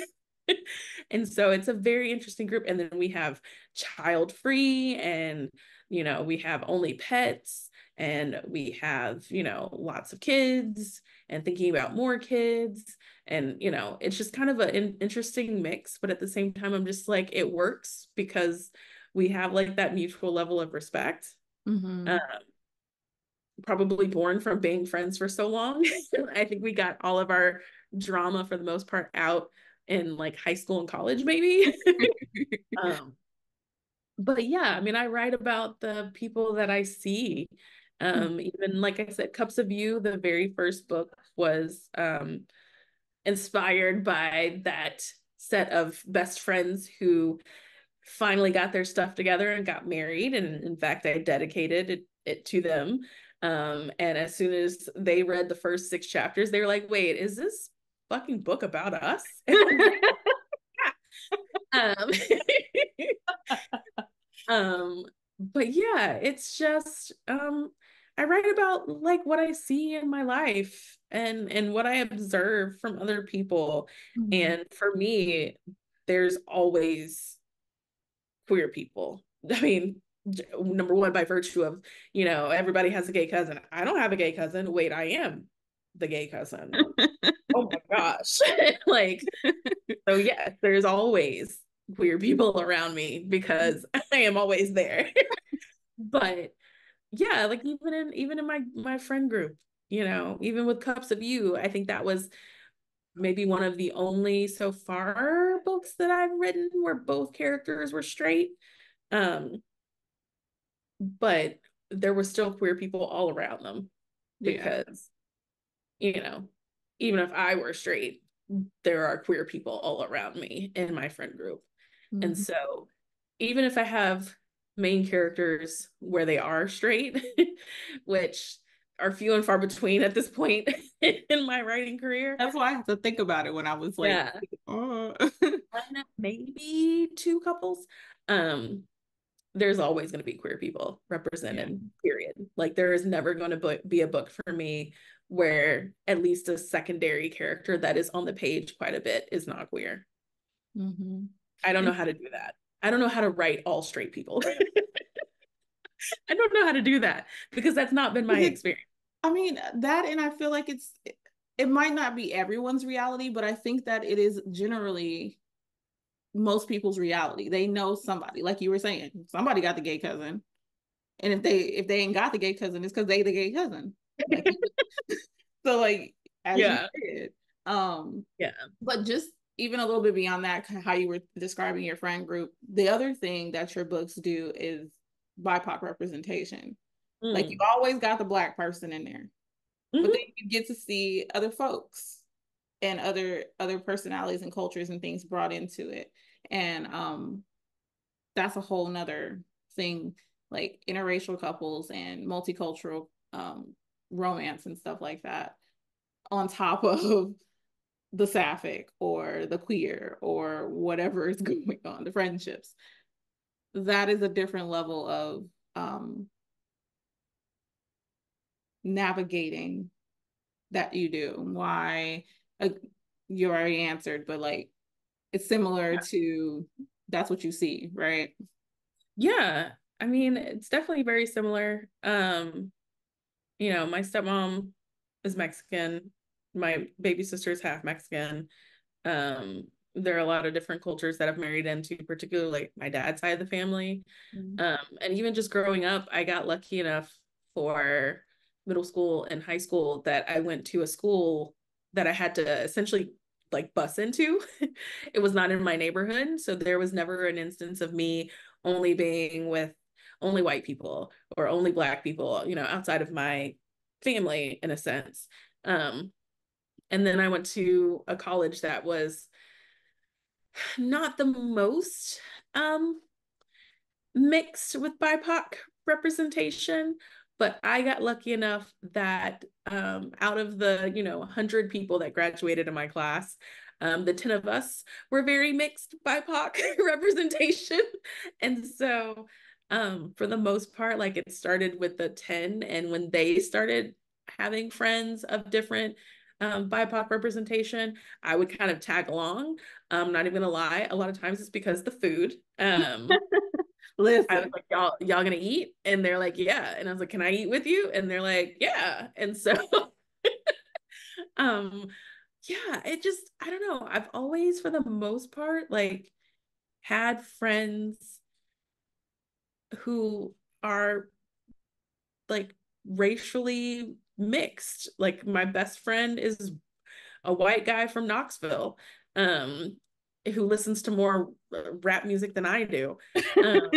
And so it's a very interesting group. And then we have child free, and, we have only pets, and we have, lots of kids and thinking about more kids. And, it's just kind of an interesting mix. But at the same time, I'm just like, it works because we have like that mutual level of respect. Uh, Hmm. Probably born from being friends for so long. I think we got all of our drama for the most part out in like high school and college, maybe. um, but yeah, I mean, I write about the people that I see. Even like I said, Cups of You, the very first book was inspired by that set of best friends who finally got their stuff together and got married. And in fact, I dedicated it to them. And as soon as they read the first 6 chapters, they were like, wait, is this fucking book about us? And I'm like, yeah. Um, but yeah, it's just I write about like what I see in my life and what I observe from other people. Mhm. And for me, there's always queer people. I mean, number one, by virtue of, everybody has a gay cousin. I don't have a gay cousin. Wait, I am the gay cousin. Oh my gosh. Like, so yes, there's always queer people around me because I am always there. But yeah, like even in my friend group, even with Cups of You, I think that was maybe one of the only so far books that I've written where both characters were straight. Um, but there were still queer people all around them Yeah. because, you know, even if I were straight, there are queer people all around me in my friend group. And Mhm. so even if I have main characters where they are straight, which are few and far between at this point in my writing career. That's why I have to think about it when I was like, Yeah. oh. Maybe two couples. Um, there's always going to be queer people Yeah. represented, period. Like there is never going to be a book for me where at least a secondary character that is on the page quite a bit is not queer. Hmm. I don't know And how to do that. I don't know how to write all straight people. I don't know how to do that because that's not been my it, experience. I mean, that, and I feel like it might not be everyone's reality, but I think that it is generally most people's reality. They know somebody, like you were saying, somebody got the gay cousin. And if they ain't got the gay cousin, it's because they the gay cousin. Like so like as you Yeah. said. Yeah. But just even a little bit beyond that, how you were describing your friend group, the other thing that your books do is BIPOC representation. Like you Mm. always got the Black person in there, but then Hmm. you get to see other folks and other personalities and cultures and things brought into it. And that's a whole nother thing, like interracial couples and multicultural romance and stuff like that, on top of the sapphic or the queer or whatever is going on, the friendships. That is a different level of navigating that you do. Why uh, you already answered, but like it's similar to that's what you see, right? Yeah. I mean, it's definitely very similar. My stepmom is Mexican. My baby sister is half Mexican. There are a lot of different cultures that I've married into, particularly my dad's side of the family. Mm-hmm. And even just growing up, I got lucky enough for middle school and high school that I went to a school that I had to essentially like bus into. It was not in my neighborhood. So there was never an instance of me only being with only white people or only black people, outside of my family in a sense. Um, and then I went to a college that was not the most um mixed with BIPOC representation, but I got lucky enough that out of the 100 people that graduated in my class, the 10 of us were very mixed BIPOC representation. And so for the most part, like it started with the 10, and when they started having friends of different BIPOC representation, I would kind of tag along. Not even gonna lie, a lot of times it's because the food. I was Listen. like, y'all gonna eat? And they're like, yeah. And I was like, can I eat with you? And they're like, yeah. And so, um, yeah, I don't know. I've always, for the most part, like had friends who are like racially mixed. Like my best friend is a white guy from Knoxville, um, who listens to more rap music than I do. Um,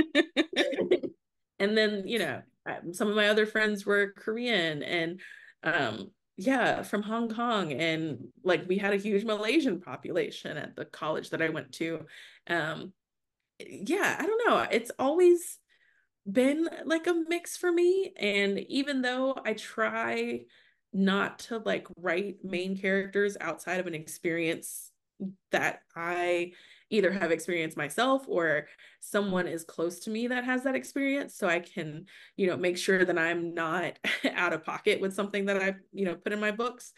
and then some of my other friends were Korean and yeah, from Hong Kong, and like we had a huge Malaysian population at the college that I went to. um yeah, I don't know. It's always been like a mix for me. And even though I try not to like write main characters outside of an experience that I either have experienced myself or someone is close to me that has that experience, so I can, make sure that I'm not out of pocket with something that I've, put in my books.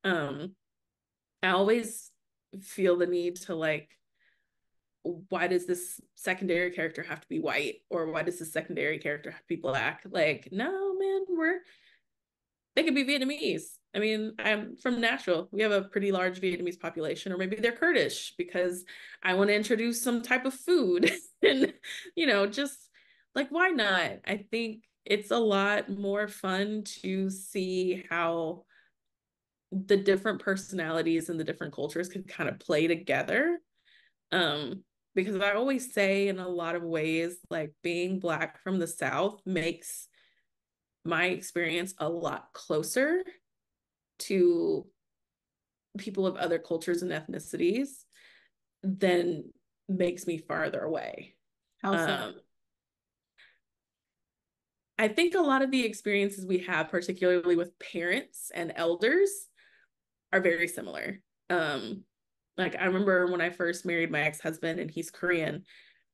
Um, I always feel the need to like, why does this secondary character have to be white, or why does this secondary character have to be black? Like, no, man, they could be Vietnamese. I mean, I'm from Nashville. We have a pretty large Vietnamese population, or maybe they're Kurdish because I want to introduce some type of food. And, just like, why not? I think it's a lot more fun to see how the different personalities and the different cultures can kind of play together. Because I always say, in a lot of ways, like being Black from the South makes my experience a lot closer to people of other cultures and ethnicities than makes me farther away. How so? I think a lot of the experiences we have, particularly with parents and elders, are very similar. Like I remember when I first married my ex-husband, and he's Korean.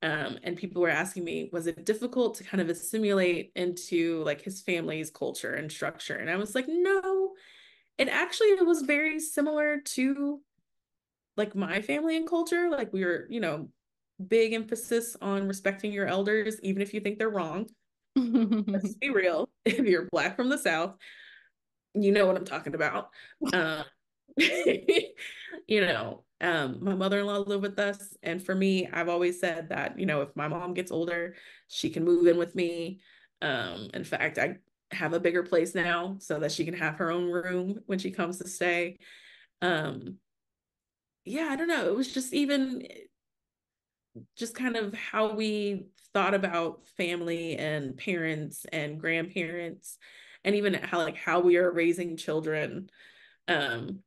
And people were asking me, was it difficult to kind of assimilate into like his family's culture and structure? And I was like, no, it was very similar to like my family and culture. Like we were, big emphasis on respecting your elders, even if you think they're wrong. Let's be real. If you're Black from the South, you know what I'm talking about. Um, my mother-in-law lived with us. And for me, I've always said that, if my mom gets older, she can move in with me. In fact, I have a bigger place now so that she can have her own room when she comes to stay. Um, yeah, I don't know. It was just kind of how we thought about family and parents and grandparents, and even how we are raising children, um,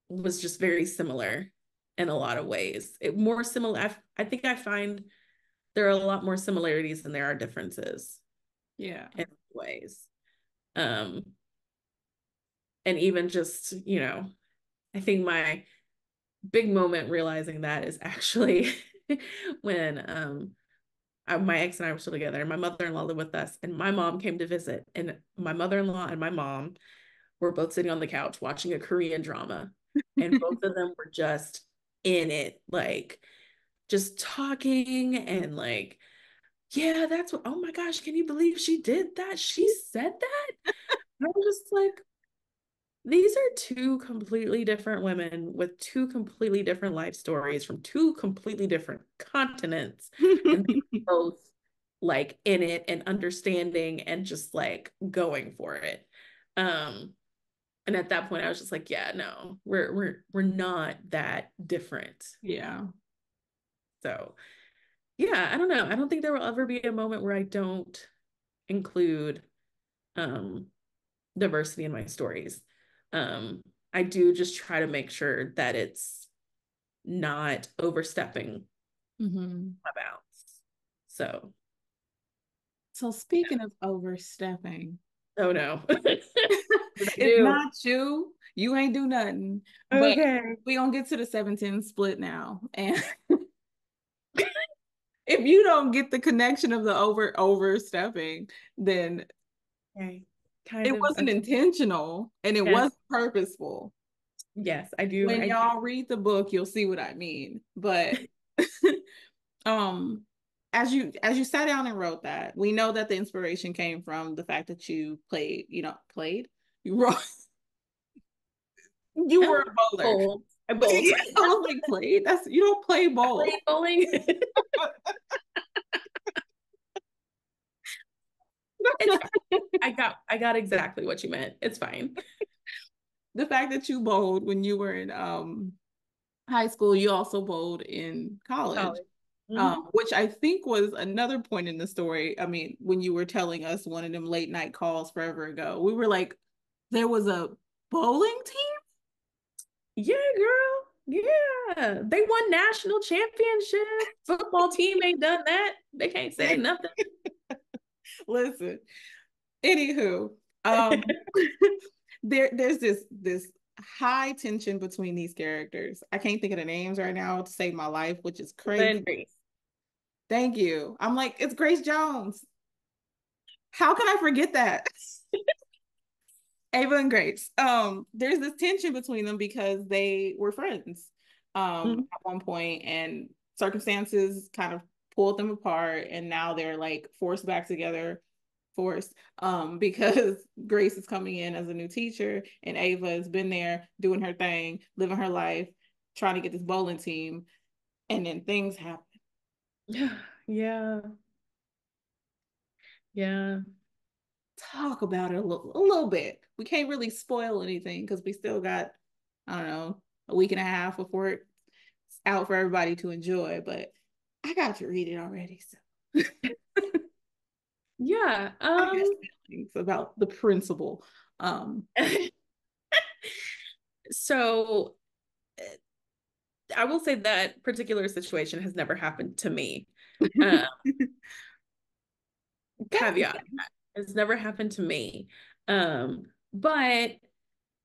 was just very similar in a lot of ways. It more similar. I think I find there are a lot more similarities than there are differences Yeah. in ways. Um, and even just, I think my big moment realizing that is actually when my ex and I were still together, and my mother-in-law lived with us, and my mom came to visit, and my mother-in-law and my mom were both sitting on the couch watching a Korean drama, and both of them were just in it, like just talking and like, yeah, that's what, oh my gosh, can you believe she did that? She said that? And I was just like, these are two completely different women with two completely different life stories from two completely different continents. And they were both like in it and understanding and just like going for it. Um, and at that point I was just like, yeah, no, we're not that different. Yeah. So yeah, I don't know. I don't think there will ever be a moment where I don't include um diversity in my stories. Um, I do just try to make sure that it's not overstepping Mm-hmm. my bounds. So, So speaking of overstepping, oh no. What did I it's do? not you. You ain't do nothing. But Okay. we gonna get to the 7-10 split now. And if you don't get the connection of the overstepping, then Okay. Kind it of. wasn't intentional and it Yes. wasn't purposeful. Yes, I do. When I do. y'all read the book, you'll see what I mean. But um as you sat down and wrote that, we know that the inspiration came from the fact that you played, you wrote, you I were like a bowler. bowl. I bowled. I was like, played? That's, you don't play I bowl. played bowling. It's fine. I got exactly what you meant. It's fine. The fact that you bowled when you were in high school, you also bowled in college. College. Hmm. Which I think was another point in the story. I mean, when you were telling us one of them late night calls forever ago, we were like, there was a bowling team? Yeah, girl. Yeah, they won national championship. Football team ain't done that. They can't say nothing. Listen, anywho, um, there's this high tension between these characters. I can't think of the names right now to save my life, which is crazy. Then Grace. Thank you. I'm like, it's Grace Jones. How can I forget that? Ava and Grace. There's this tension between them because they were friends Mhm. at one point, and circumstances kind of pulled them apart, and now they're like forced back together, forced because Grace is coming in as a new teacher, and Ava has been there doing her thing, living her life, trying to get this bowling team, and then things happen. Yeah, yeah. Talk about it a little bit. We can't really spoil anything because we still got, I don't know, a week and a half before it's out for everybody to enjoy. But I got to read it already, so Yeah. I have feelings about the principal. Um, So I will say that particular situation has never happened to me. Um, caveat, it's never happened to me. But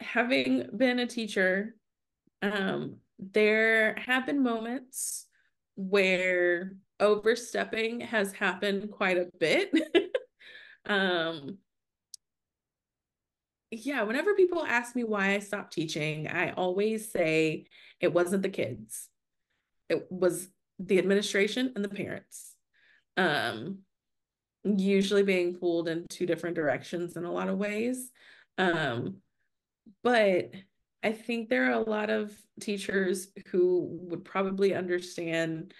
having been a teacher, there have been moments where overstepping has happened quite a bit. um, yeah, whenever people ask me why I stopped teaching, I always say it wasn't the kids. It was the administration and the parents. Um, Usually being pulled in two different directions in a lot of ways. Um, but I think there are a lot of teachers who would probably understand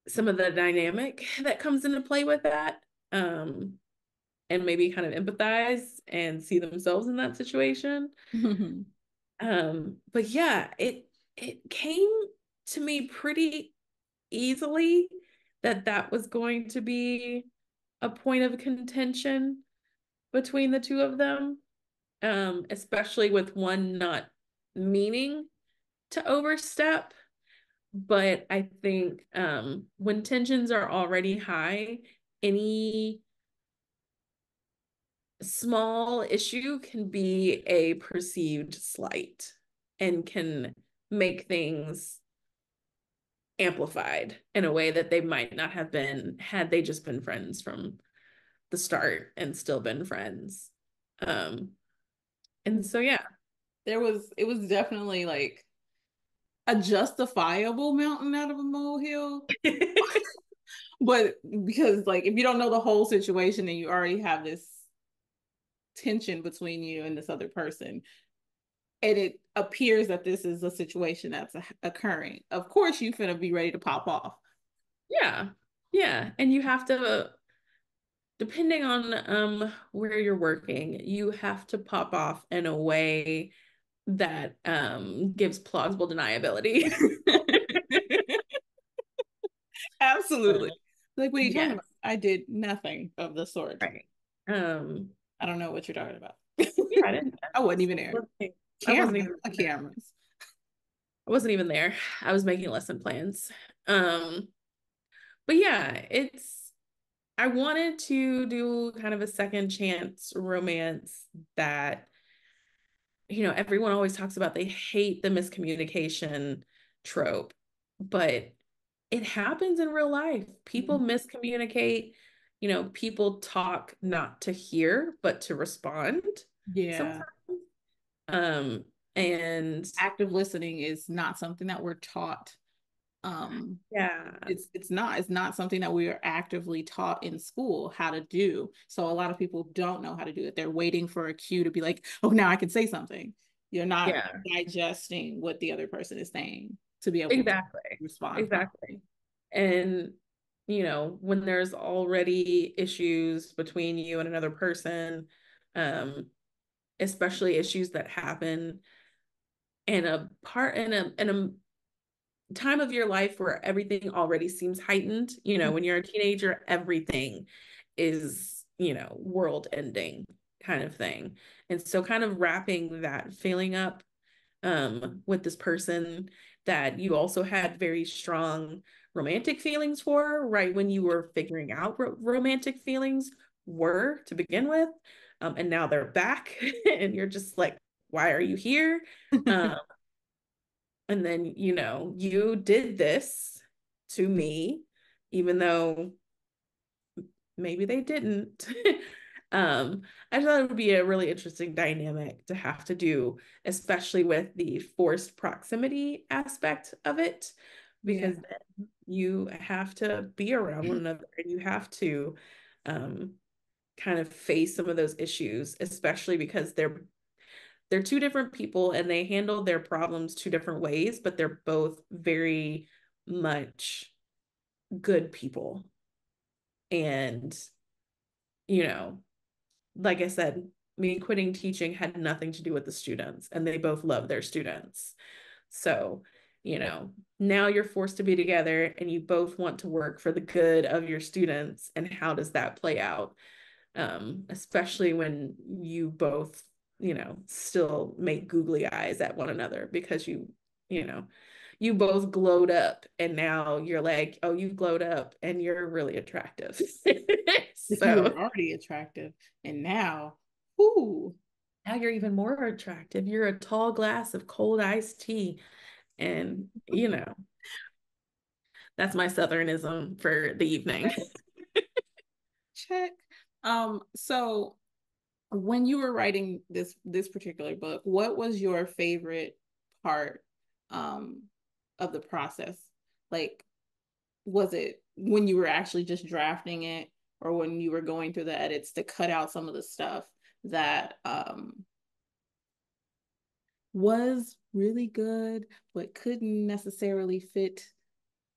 some of the dynamic that comes into play with that. And maybe kind of empathize and see themselves in that situation. But yeah, it came to me pretty easily that that was going to be a point of contention between the two of them, especially with one not meaning to overstep. But I think when tensions are already high, any small issue can be a perceived slight and can make things amplified in a way that they might not have been had they just been friends from the start and still been friends. Um, and so yeah. it was definitely like a justifiable mountain out of a molehill. But because like if you don't know the whole situation and you already have this tension between you and this other person, and it appears that this is a situation that's occurring, of course you finna be ready to pop off. Yeah. Yeah. And you have to, depending on where you're working, you have to pop off in a way that gives plausible deniability. Absolutely. Like, what are you talking Yes, about? I did nothing of the sort. right. Um, I don't know what you're talking about. yeah, I didn't. I wasn't even there. I wasn't Cameras, even there. cameras. I wasn't even there. I was making lesson plans. Um, but yeah, it's I wanted to do kind of a second chance romance that, everyone always talks about they hate the miscommunication trope, but it happens in real life. People miscommunicate, people talk not to hear, but to respond Yeah. sometimes. Um, and Active listening is not something that we're taught. yeah, It's not something that we are actively taught in school how to do. So a lot of people don't know how to do it. They're waiting for a cue to be like, oh, now I can say something. You're not yeah, digesting what the other person is saying to be able to exactly. respond properly. Exactly. And, when there's already issues between you and another person, um, especially issues that happen in a time of your life where everything already seems heightened. When you're a teenager, everything is, world ending kind of thing. And so kind of wrapping that feeling up with this person that you also had very strong romantic feelings for, right when you were figuring out what romantic feelings were to begin with. And now they're back, and you're just like, why are you here? Um, and then, you did this to me, even though maybe they didn't. um, I thought it would be a really interesting dynamic to have to do, especially with the forced proximity aspect of it, Yeah. because then you have to be around one another and you have to um, kind of face some of those issues, especially because they're two different people and they handle their problems two different ways, but they're both very much good people. And, you know, like I said, me quitting teaching had nothing to do with the students, and they both love their students. So, now you're forced to be together and you both want to work for the good of your students. And how does that play out? Especially when you both, still make googly eyes at one another because you know, you both glowed up and now you're like, oh, you glowed up and you're really attractive. If you were So already attractive and now, ooh, now you're even more attractive. You're a tall glass of cold iced tea. And, that's my Southernism for the evening. check. So when you were writing this particular book, what was your favorite part um of the process? Like, was it when you were actually just drafting it, or when you were going through the edits to cut out some of the stuff that was really good but couldn't necessarily fit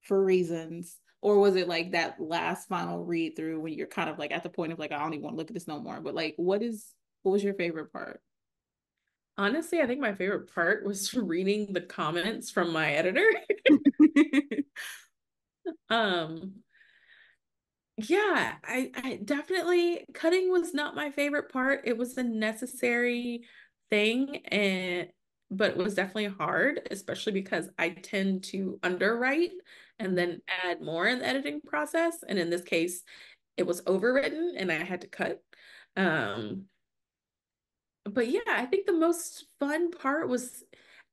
for reasons? Or was it like that last final read through when you're kind of like at the point of like, I don't even want to look at this no more? But like, what was your favorite part? Honestly, I think my favorite part was reading the comments from my editor. Um, yeah, I definitely, cutting was not my favorite part. It was a necessary thing, but it was definitely hard, especially because I tend to underwrite and then add more in the editing process. And in this case, it was overwritten and I had to cut. Um, but yeah, I think the most fun part was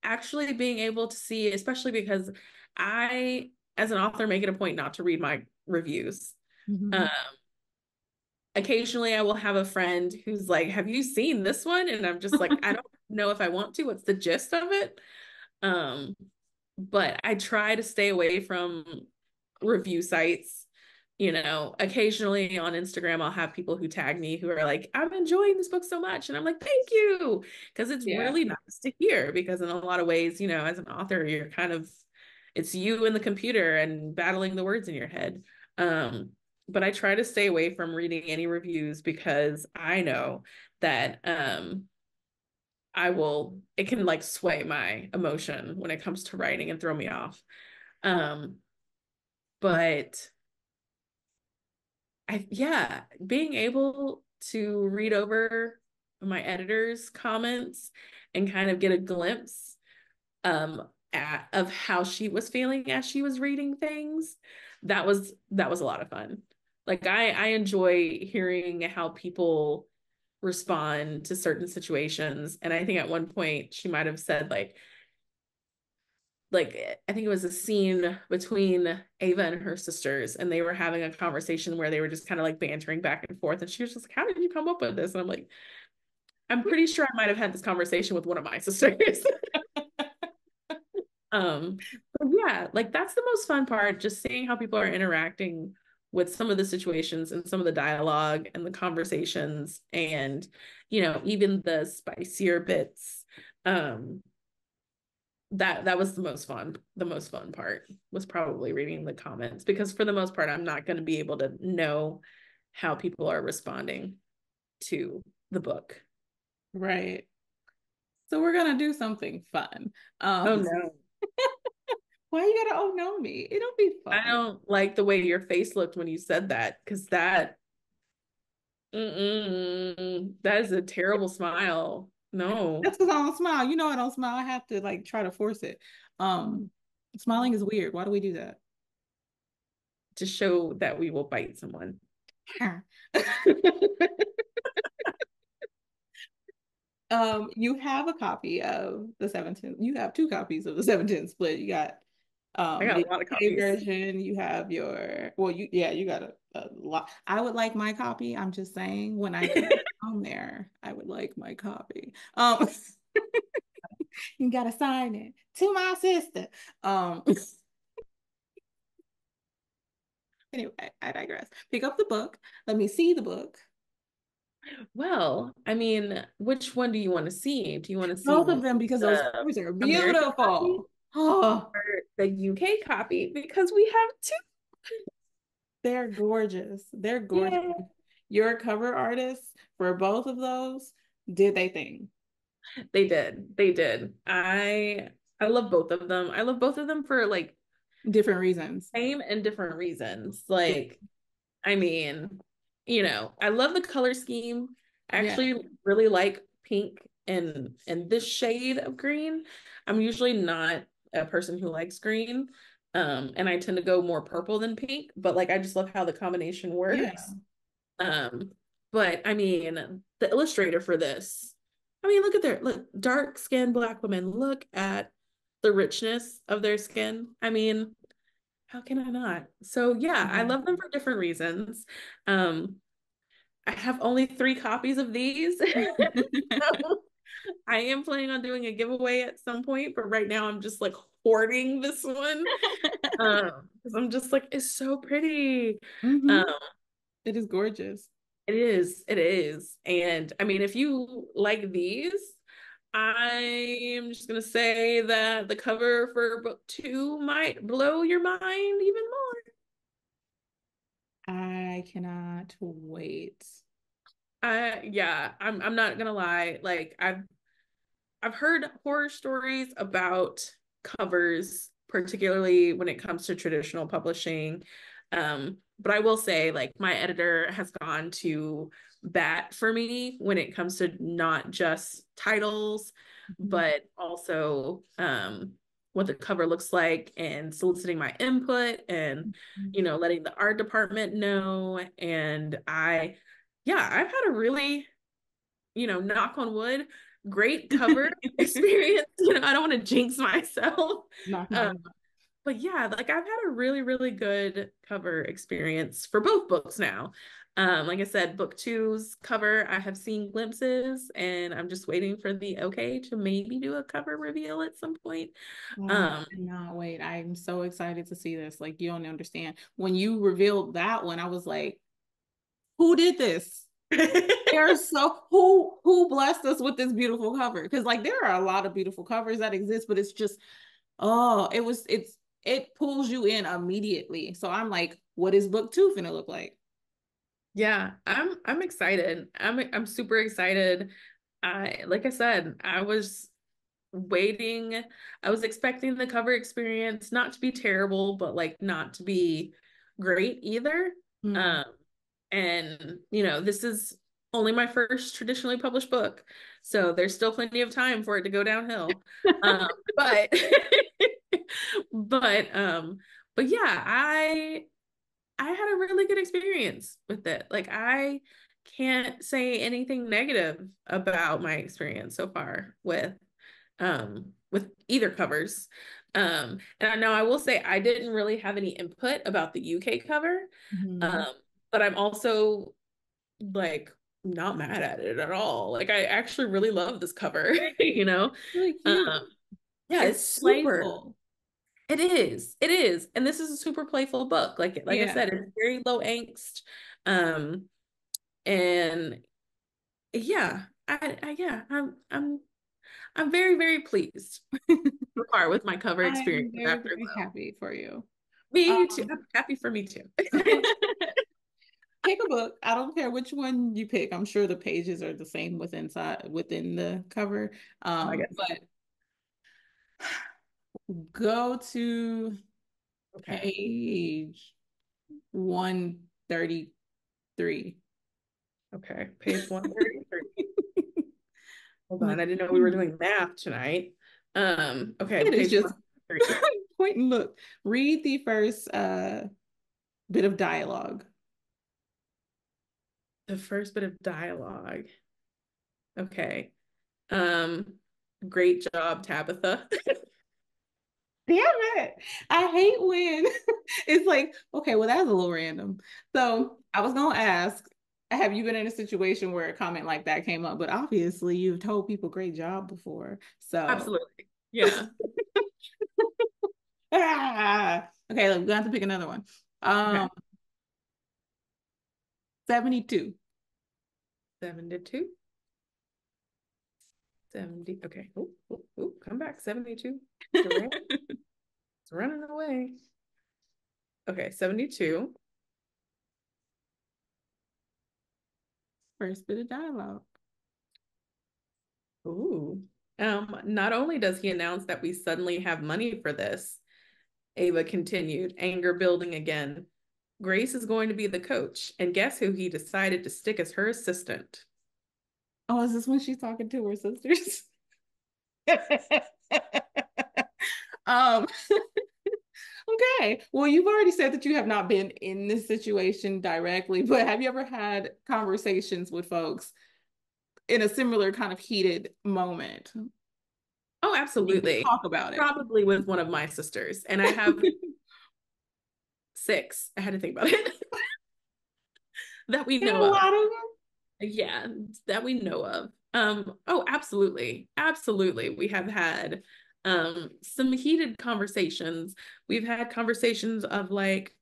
actually being able to see, especially because I, as an author, make it a point not to read my reviews. Mm-hmm. Um, Occasionally I will have a friend who's like, have you seen this one? And I'm just like, I don't know if I want to. What's the gist of it? Um, but I try to stay away from review sites. Occasionally on Instagram, I'll have people who tag me who are like, I'm enjoying this book so much. And I'm like, thank you. Because it's Yeah. really nice to hear. Because in a lot of ways, as an author, you're kind of, it's you and the computer and battling the words in your head. Um, but I try to stay away from reading any reviews because I know that it can like sway my emotion when it comes to writing and throw me off. Um, but yeah, being able to read over my editor's comments and kind of get a glimpse of how she was feeling as she was reading things, that was a lot of fun. Like I enjoy hearing how people respond to certain situations. And I think at one point she might have said like I think it was a scene between Ava and her sisters, and they were having a conversation where they were just kind of like bantering back and forth. And she was just like, how did you come up with this? And I'm like, I'm pretty sure I might have had this conversation with one of my sisters. But yeah, like that's the most fun part, just seeing how people are interacting with some of the situations and some of the dialogue and the conversations and even the spicier bits. Um, that was the most fun part was probably reading the comments, because for the most part I'm not going to be able to know how people are responding to the book. Right. So we're gonna do something fun. Oh Um, no, why you gotta oh no me? It'll be I fun. don't like the way your face looked when you said that, because that is a terrible smile. No. That's because I don't smile. You know I don't smile. I have to like try to force it. Um, Smiling is weird. Why do we do that? To show that we will bite someone. You have a copy of the 17. You have two copies of the 17 split. You got I got the a lot of UK copies. version. You have your well, you got a lot. I would like my copy. I'm just saying when I come down there, I would like my copy. You gotta sign it to my sister. Um, anyway, I digress. Pick up the book. Let me see the book. Well, I mean, which one do you want to see? Do you want to see Both of them because those the covers are American copy beautiful. Oh, or the UK copy? Because we have two. they're gorgeous. They're gorgeous. Yeah, Your cover artists for both of those did they thing. they did. They did. I love both of them. I love both of them for like Different reasons. same and different reasons. Yeah. Like, I mean, I love the color scheme. I Yeah. actually really like pink and this shade of green. I'm usually not a person who likes green. And I tend to go more purple than pink, but like I just love how the combination Yeah. works. Um, but I mean, the illustrator for this, I mean, look at their look, dark skinned black women. Look at the richness of their skin. I mean, how can I not? So yeah, I Yeah. love them for different reasons. Um, I have only 3 copies of these. So I am planning on doing a giveaway at some point, but right now I'm just like hoarding this one. Because I'm just like, it's so pretty. Hmm. Um, It is gorgeous. it is, it is. And I mean, if you like these, I'm just gonna say that the cover for book 2 might blow your mind even more. I cannot wait. Yeah, I'm not gonna lie. Like I've heard horror stories about covers, particularly when it comes to traditional publishing. But I will say, like, my editor has gone to bat for me when it comes to not just titles, Mhm. but also what the cover looks like and soliciting my input and, letting the art department know. And yeah, I've had a really knock on wood, great cover experience. I don't want to jinx myself. Knock, knock, Um, knock. but yeah, like I've had a really, really good cover experience for both books now. Like I said, book two's cover, I have seen glimpses and I'm just waiting for the okay to maybe do a cover reveal at some point. Oh, I Um, cannot wait. I'm so excited to see this. Like, you don't understand. When you revealed that one, I was like, who did this? There's so who blessed us with this beautiful cover? Because like there are a lot of beautiful covers that exist, but it's just it pulls you in immediately. So I'm like, what is book two gonna look like? yeah, I'm excited. I'm super excited. Like I said, I was waiting. I was expecting the cover experience not to be terrible, but like not to be great either. Hmm. Um, and this is only my first traditionally published book, so there's still plenty of time for it to go downhill. But but but yeah, I had a really good experience with it. Like I can't say anything negative about my experience so far with either covers. And I know I will say I didn't really have any input about the UK cover. Hmm. Um, but I'm also like not mad at it at all. Like I actually really love this cover, you know? Really cute. Um, yeah, It's it's super. playful. It is. It is. And this is a super playful book. Like I Yeah. said, it's very low angst. Um, and yeah, yeah, I'm very, very pleased so far with my cover I am experience with very, very Afterglow. happy for you. Me too. Um, I'm happy for me too. Pick a book. I don't care which one you pick. I'm sure the pages are the same within the cover. I guess. But go to Okay. page 133. Okay. Page 133. Hold on, Like, I didn't know we were doing math tonight. Okay, it is page just 103. point and look. Read the first bit of dialogue. The first bit of dialogue. Okay. Um, great job, Tabitha. Damn it. I hate when it's like, okay, well, that's a little random. So I was gonna ask, have you been in a situation where a comment like that came up? But obviously you've told people great job before. So Absolutely. Yeah. okay, look, we have to pick another one. Okay. 72. 72. 70. Okay. Ooh, come back. 72. Durant is running away. Okay, 72. First bit of dialogue. Ooh. Not only does he announce that we suddenly have money for this, Ava continued, anger building again. Grace is going to be the coach, and guess who he decided to stick as her assistant? Oh, is this when she's talking to her sisters? um okay, well, you've already said that you have not been in this situation directly, but have you ever had conversations with folks in a similar kind of heated moment? Oh, You can absolutely. talk about it. Probably with one of my sisters, and I have six. I had to think about it that we There know are a of. lot of them. Yeah, that we know of. Oh, absolutely. Absolutely. We have had some heated conversations. We've had conversations of like,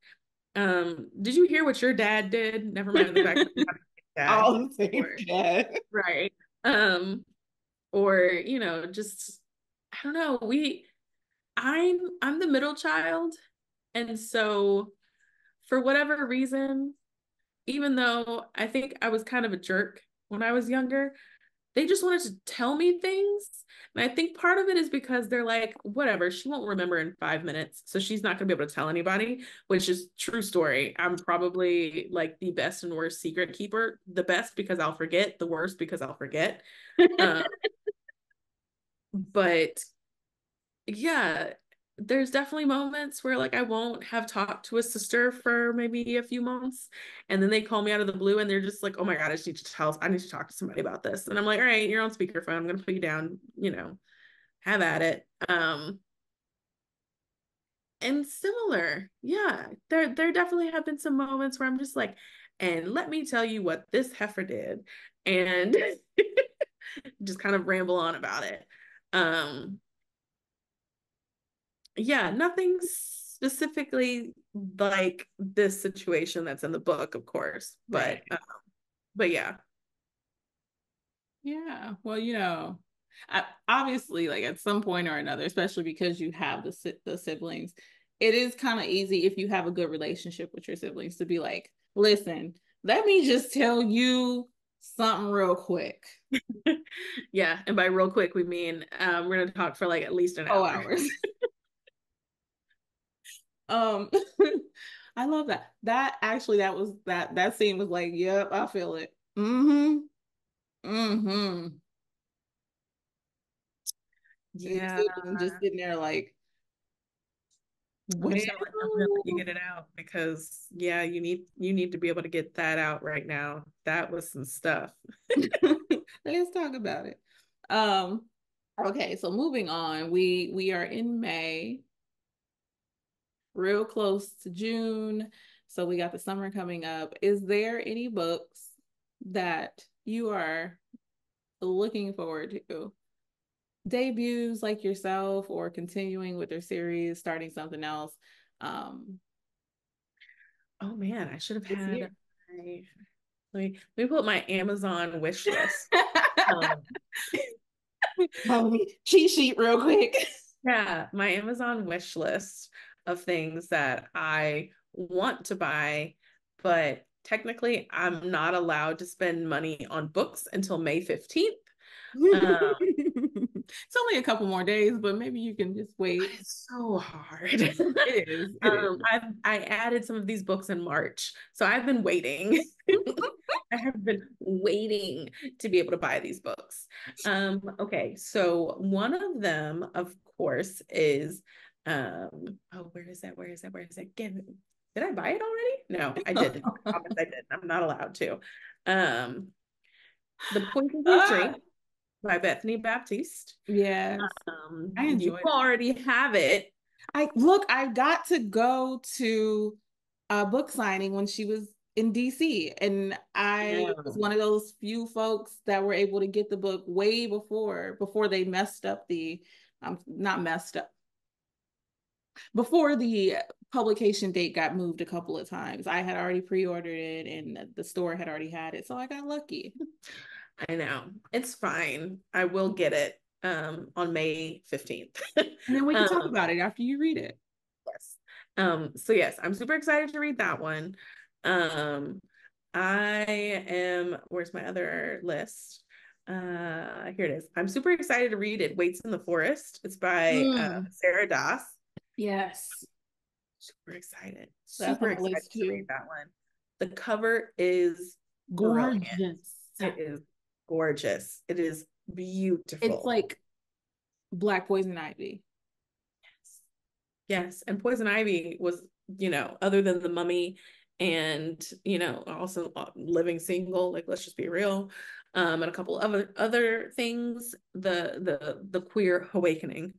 did you hear what your dad did? Never mind the fact that we have a dad. All the same Or dad. right. Um, or just I don't know. I'm the middle child, and so for whatever reason, even though I think I was kind of a jerk when I was younger, they just wanted to tell me things. And I think part of it is because they're like, whatever, she won't remember in 5 minutes. So she's not going to be able to tell anybody, which is true story. I'm probably like the best and worst secret keeper. The best because I'll forget, the worst because I'll forget. Um, but yeah, there's definitely moments where like I won't have talked to a sister for maybe a few months, and then they call me out of the blue and they're just like, "Oh my God, I need to talk to somebody about this." And I'm like, "All right, you're on speakerphone. I'm gonna put you down, have at it." And similar, yeah, there definitely have been some moments where I'm just like, and let me tell you what this heifer did, and just kind of ramble on about it. Um, yeah, nothing specifically like this situation that's in the book, of course, Right. but yeah. Yeah. Well, obviously, like at some point or another, especially because you have the siblings, it is kind of easy if you have a good relationship with your siblings to be like, listen, let me just tell you something real quick. Yeah, and by real quick we mean we're gonna talk for like at least an Oh, hour. hours. um, I love that. That scene was like, yep, I feel it. Mm-hmm. Mm-hmm. And your Yeah, sibling just sitting there like, I'm what just do gonna let you you get it out because yeah, you need to be able to get that out right now. That was some stuff. do? Let's talk about it. Um, okay, so moving on, we are in May, real close to June. So we got the summer coming up. Is there any books that you are looking forward to? Debuts like yourself or continuing with their series, starting something else um Oh man, I should have this had year. my let me put my Amazon wish list. Um, Oh, cheat sheet real quick. Yeah, my Amazon wish list of things that I want to buy, but technically I'm not allowed to spend money on books until May 15th. Um, It's only a couple more days, but maybe you can just wait. It's so hard. It is. It is. I added some of these books in March, so I've been waiting. I have been waiting to be able to buy these books. Okay, so one of them, of course, is oh, where is that? Where is that? Where is that? Did I buy it already? No, I didn't. I promise I didn't. I'm not allowed to. Um, The Poison You Ah, Drink by Bethany Baptiste. yes, I You enjoyed it. already have it. I got to go to a book signing when she was in DC, and I was No. one of those few folks that were able to get the book way before they messed up the not messed up before the publication date got moved a couple of times. I had already pre-ordered it, and the store had already had it, so I got lucky. I know. It's fine. I will get it on May 15th. And then we can talk um about it after you read it. yes. So yes, I'm super excited to read that one. Um I am, where's my other list? Here it is. I'm super excited to read It Waits in the Forest. It's by Mm, Sarah Doss. yes, Super excited. that's Super on the excited list to read too. that one. The cover is brilliant. Gorgeous. It is gorgeous. It is It's beautiful. like Black Poison Ivy. Yes. And Poison Ivy was, other than The Mummy and, also Living Single, like let's just be real, and a couple of other things, the queer awakening.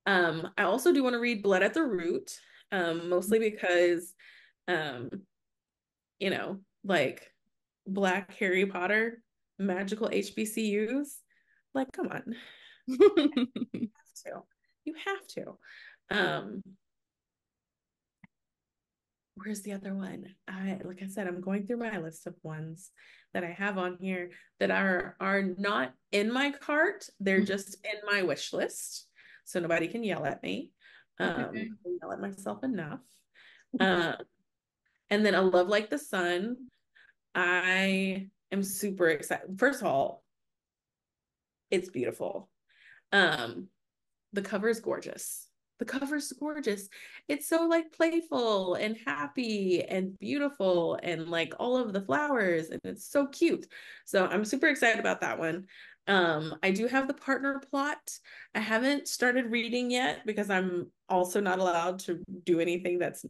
Um, I also do want to read Blood at the Root, mostly because um, like Black Harry Potter, magical HBCUs. Like, come on, to. You have to. Um, where's the other one? Like I said, I'm going through my list of ones that I have on here that are not in my cart. They're just in my wish list. So nobody can yell at me. Okay. I yell at myself enough. Uh, and then A Love Like the Sun. I am super excited. First of all, it's beautiful. Um, the cover is gorgeous. The cover's gorgeous. It's so like playful and happy and beautiful and like all of the flowers and it's so cute. So I'm super excited about that one. I do have the partner plot. I haven't started reading yet because I'm also not allowed to do anything that's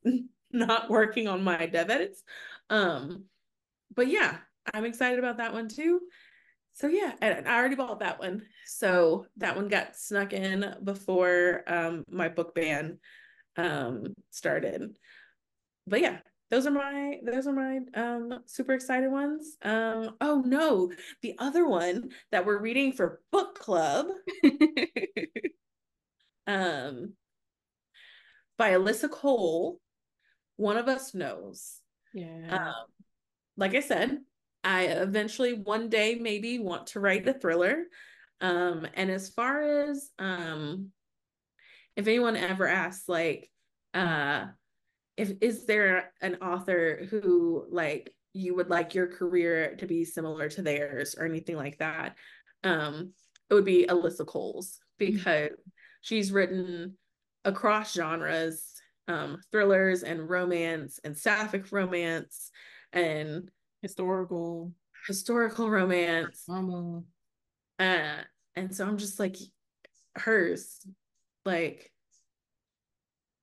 not working on my dev edits. Um, but yeah, I'm excited about that one too. So yeah, and I already bought that one. So that one got snuck in before my book ban started. But yeah, those are my super excited ones. Oh no, the other one that we're reading for book club um by Alyssa Cole, One of Us Knows. Um, Yeah. like I said, I eventually one day maybe want to write a thriller. And as far as if anyone ever asks, like, uh, if is there an author who like you would like your career to be similar to theirs or anything like that, it would be Alyssa Cole's because she's written across genres, thrillers and romance and sapphic romance and Historical, historical romance. normal. Uh, and so I'm just like, hers, like,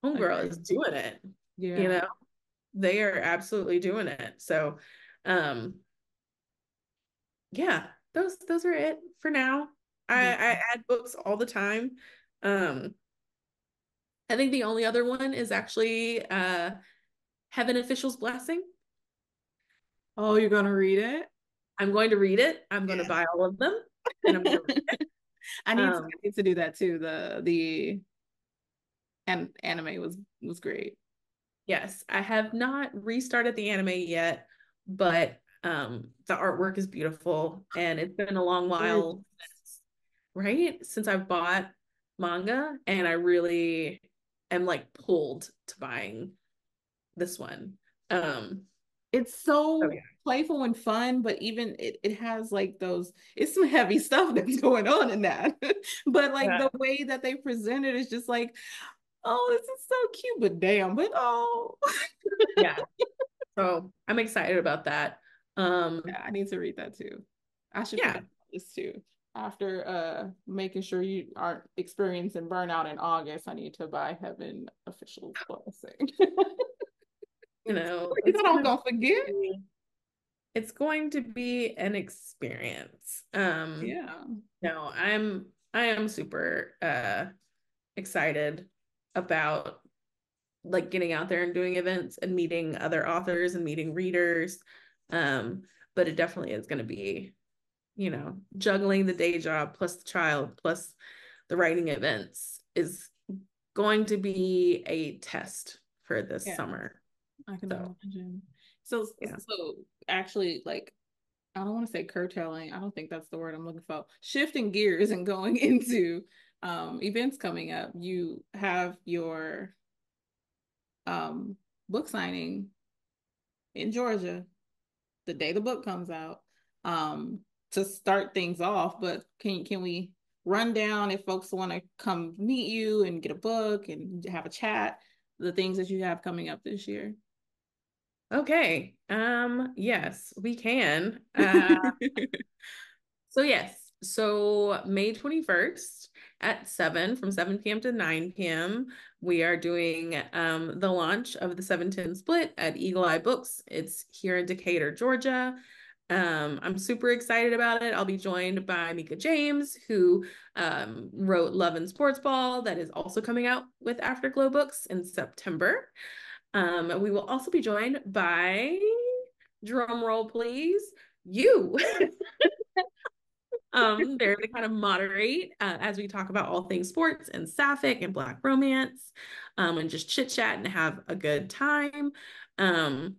homegirl is Agree. doing it, you Yeah. know, they are absolutely doing it. So, um, yeah, those are it for now. Yeah. I add books all the time. Um, I think the only other one is actually Heaven Official's Blessing. Oh, you're gonna read it? I'm going to read it. I'm going to buy all of them and I'm going to read it. I Um, need to do that too. The anime was great. yes, I have not restarted the anime yet, but the artwork is beautiful and it's been a long while Gorgeous. since, right? Since I've bought manga and I really am like pulled to buying this one. Um it's Oh so yeah. playful and fun, but even it has like those, it's some heavy stuff that's going on in that. But like Yeah. the way that they present it is just like, oh, this is so cute, but damn, but oh. Yeah. So I'm excited about that. Yeah, I need to read that too. I should put Yeah, that on this too. After making sure you aren't experiencing burnout in August, I need to buy Heaven Official's blessing. you know, Because I don't gonna forget. it's going to be an experience. Yeah. No, I am super excited about like getting out there and doing events and meeting other authors and meeting readers. Um, but it definitely is going to be, you know, juggling the day job plus the child plus the writing events is going to be a test for this Yeah, summer. I can So, imagine. So yeah. so actually like I don't want to say curtailing. I don't think that's the word I'm looking for. Shifting gears and going into events coming up. You have your um book signing in Georgia the day the book comes out, um, to start things off. But can we run down if folks want to come meet you and get a book and have a chat, the things that you have coming up this year? Okay. Yes, we can. So yes, so May 21st at 7 from 7 p.m. to 9 p.m. we are doing the launch of the 710 split at Eagle Eye Books. It's here in Decatur, Georgia. I'm super excited about it. I'll be joined by Mika James, who wrote Love and Sports Ball, that is also coming out with Afterglow Books in September. We will also be joined by, drum roll please, you. There to kind of moderate as we talk about all things sports and sapphic and Black romance, and just chit chat and have a good time. Um,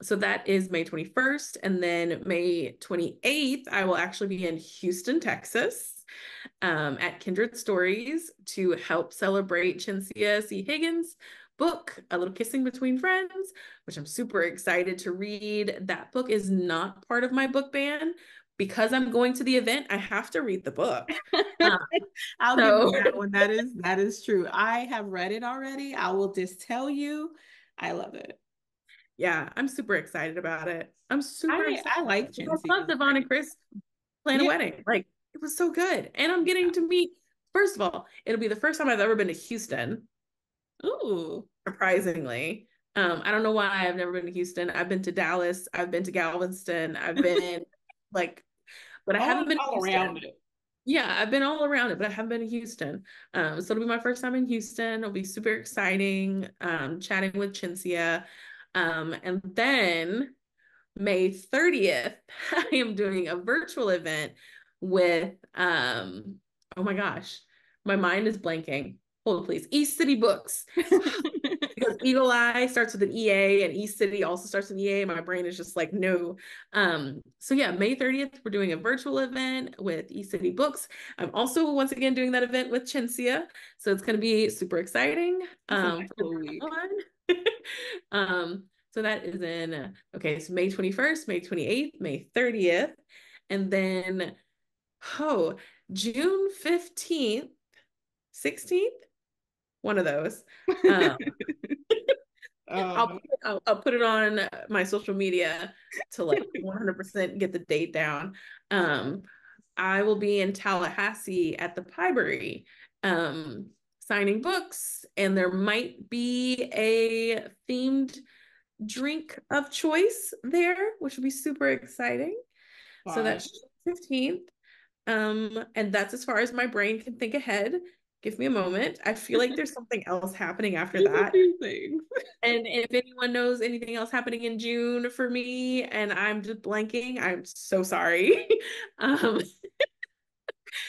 so that is May 21st. And then May 28th, I will actually be in Houston, Texas, at Kindred Stories to help celebrate Chinsia C. Higgins' book, A Little Kissing Between Friends, which I'm super excited to read. That book is not part of my book ban. Because I'm going to the event, I have to read the book. Um, I'll give you so that one. That is true. I have read it already. I will just tell you, I love it. yeah, I'm super excited about it. I'm super excited I about like it. I love Chincy's Devon and writing. Chris plan a Yeah. wedding. Like it was so good. And I'm Yeah. getting to meet, first of all, it'll be the first time I've ever been to Houston, Ooh. surprisingly. I don't know why I've never been to Houston. I've been to Dallas, I've been to Galveston, I've been like, but I haven't been to All around Houston. it. Yeah, I've been all around it, but I haven't been to Houston. So it'll be my first time in Houston. It'll be super exciting, chatting with Chinsia. And then May 30th, I am doing a virtual event with oh my gosh, my mind is blanking. Hold please. East City Books. Because Eagle Eye starts with an EA and East City also starts with an EA. My brain is just like, no. So yeah, May 30th, we're doing a virtual event with East City Books. I'm also once again doing that event with Chinsia. So it's gonna be super exciting That's a nice for little that week. one. So that is in okay, so May 21st, May 28th, May 30th, and then oh, June 15th, 16th, one of those. Um, Um, I'll put it on my social media to like 100% get the date down. Um, I will be in Tallahassee at the Pibery, signing books, and there might be a themed drink of choice there, which would be super exciting. So fun. that's 15th. And that's as far as my brain can think ahead. Give me a moment. I feel like there's something else happening after There's a that. few things. And if anyone knows anything else happening in June for me and I'm just blanking, I'm so sorry. um,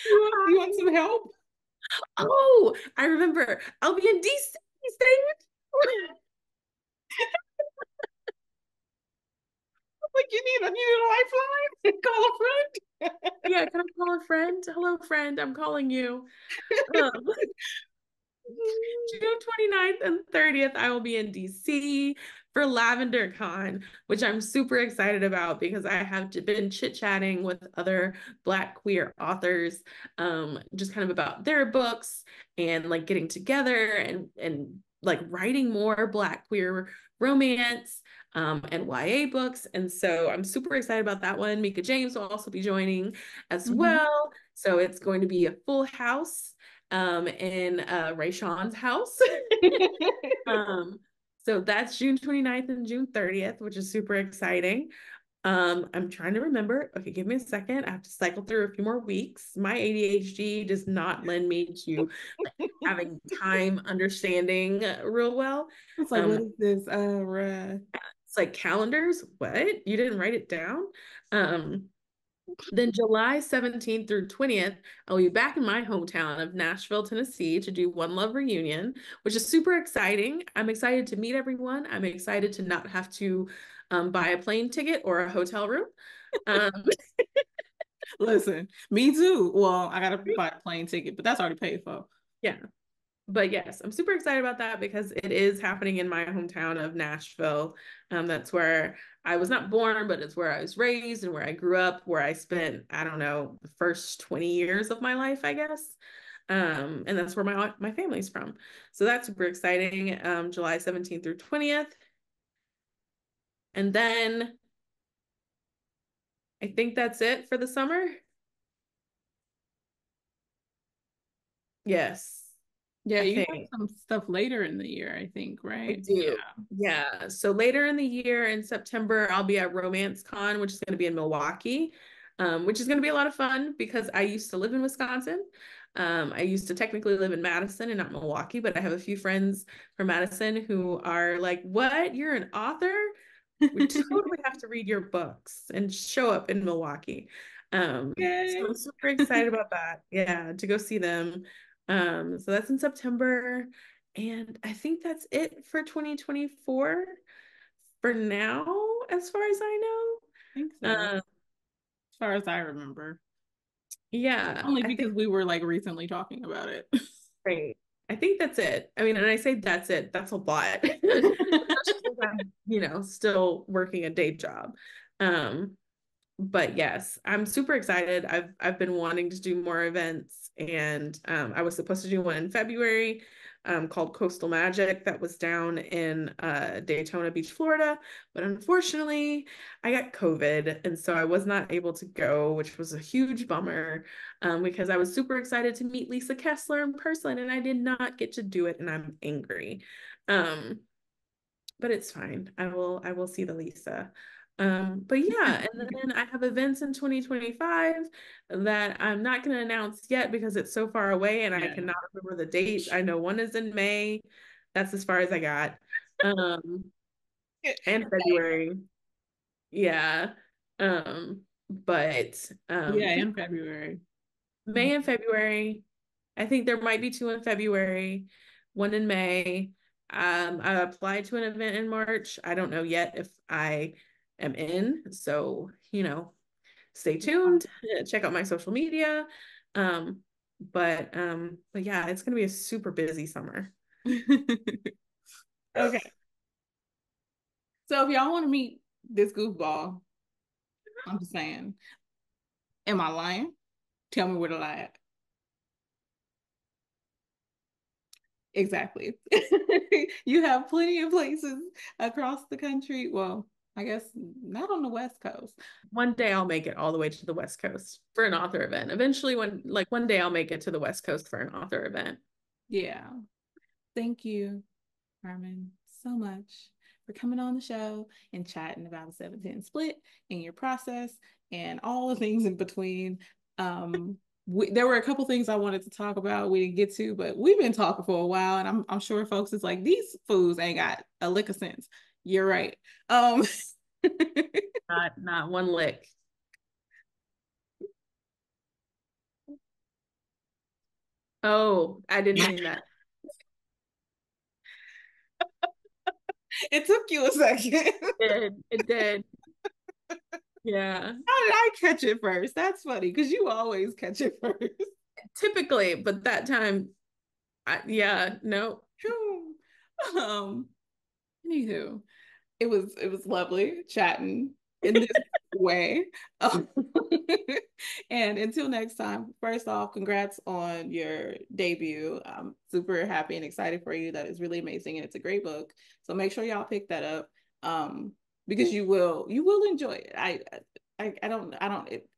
You want some help? oh, I remember. I'll be in DC. State. Like you need a lifeline? Call a friend. Yeah, can I call a friend? Hello, friend. I'm calling you. Um, June 29th and 30th, I will be in DC for Lavender Con, which I'm super excited about because I have been chit-chatting with other Black queer authors, just kind of about their books and like getting together and like writing more Black queer romance and YA books. And so I'm super excited about that one. Mika James will also be joining as Mhm. well. So it's going to be a full house in Rayshawn's house. Um, so that's June 29th and June 30th, which is super exciting. I'm trying to remember. Okay, give me a second. I have to cycle through a few more weeks. My ADHD does not lend me to like having time understanding real well. It's like, what Um, is this? it's like calendars. What? You didn't write it down? Um, then July 17th through 20th, I'll be back in my hometown of Nashville, Tennessee to do One Love Reunion, which is super exciting. I'm excited to meet everyone. I'm excited to not have to buy a plane ticket or a hotel room. Um, Listen, me too. Well, I gotta buy a plane ticket, but that's already paid for. yeah, but yes, I'm super excited about that because it is happening in my hometown of Nashville. That's where I was not born, but it's where I was raised and where I grew up, where I spent, I don't know, the first 20 years of my life, I guess. And that's where my family's from. So that's super exciting. July 17th through 20th. And then I think that's it for the summer. Yes, Yeah, I you have think. some stuff later in the year, I think, I right? do. Yeah. So later in the year in September, I'll be at Romance Con, which is going to be in Milwaukee, which is going to be a lot of fun because I used to live in Wisconsin. I used to technically live in Madison and not Milwaukee, but I have a few friends from Madison who are like, "What? You're an author? We totally have to read your books and show up in Milwaukee." So Yay. I'm super excited about that. Yeah, to go see them. So that's in September. And I think that's it for 2024 for now, as far as I I think know. so. As far as I remember. Yeah, Only I because think we were like recently talking about it. great. I think that's it. I mean, and I say that's it, that's a lot. Especially since I'm, still working a day job. Um, but yes, I'm super excited. I've been wanting to do more events, and I was supposed to do one in February, called Coastal Magic that was down in Daytona Beach, Florida. But unfortunately, I got COVID, and so I was not able to go, which was a huge bummer, because I was super excited to meet Lisa Kessler in person, and I did not get to do it, and I'm angry. Um, but it's fine. I will see the Lisa. But yeah, and then I have events in 2025 that I'm not going to announce yet because it's so far away and I Yeah. cannot remember the date. I know one is in May. That's as far as I got. Um, and February. Yeah. Yeah, But in February. May and February. I think there might be two in February, one in May. I applied to an event in March. I don't know yet if I am in. So, stay tuned. Check out my social media. Um, but yeah, it's gonna be a super busy summer. Okay. So if y'all want to meet this goofball, I'm just saying, am I lying? Tell me where to lie at. Exactly. You have plenty of places across the country. Well, I guess not on the West Coast. One day I'll make it all the way to the West Coast for an author event. Eventually, one day I'll make it to the West Coast for an author event. Yeah. Thank you, Karmen, so much for coming on the show and chatting about the 710 split and your process and all the things in between. There were a couple things I wanted to talk about we didn't get to, but we've been talking for a while, and I'm sure folks is like, these fools ain't got a lick of sense. You're right. Not one lick. Oh, I didn't mean that. It took you a second. It did. It did. Yeah. How did I catch it first? That's funny because you always catch it first. Typically, but that time, yeah, no. Um, Anywho, it was lovely chatting in this way. And until next time, first off, congrats on your debut. I'm super happy and excited for you. That is really amazing and it's a great book. So make sure y'all pick that up. Because you will enjoy it. I don't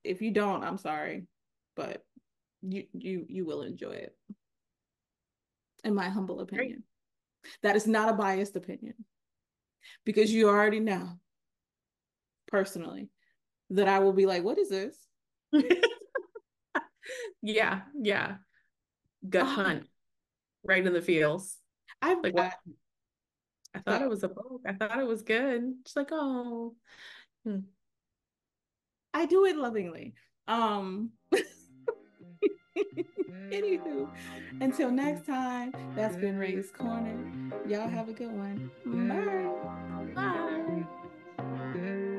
if you don't, I'm sorry, but you will enjoy it, in my humble Great. opinion. That is not a biased opinion because you already know personally that I will be like, what is this? Yeah, yeah. Gut Oh, hunt right in the feels. I've Like, what? got I thought it so was a book. I thought it was good. Just like, oh. Hmm. I do it lovingly. Um Anywho, until next time, that's been Ray's Corner. Y'all have a good one. Bye. Bye.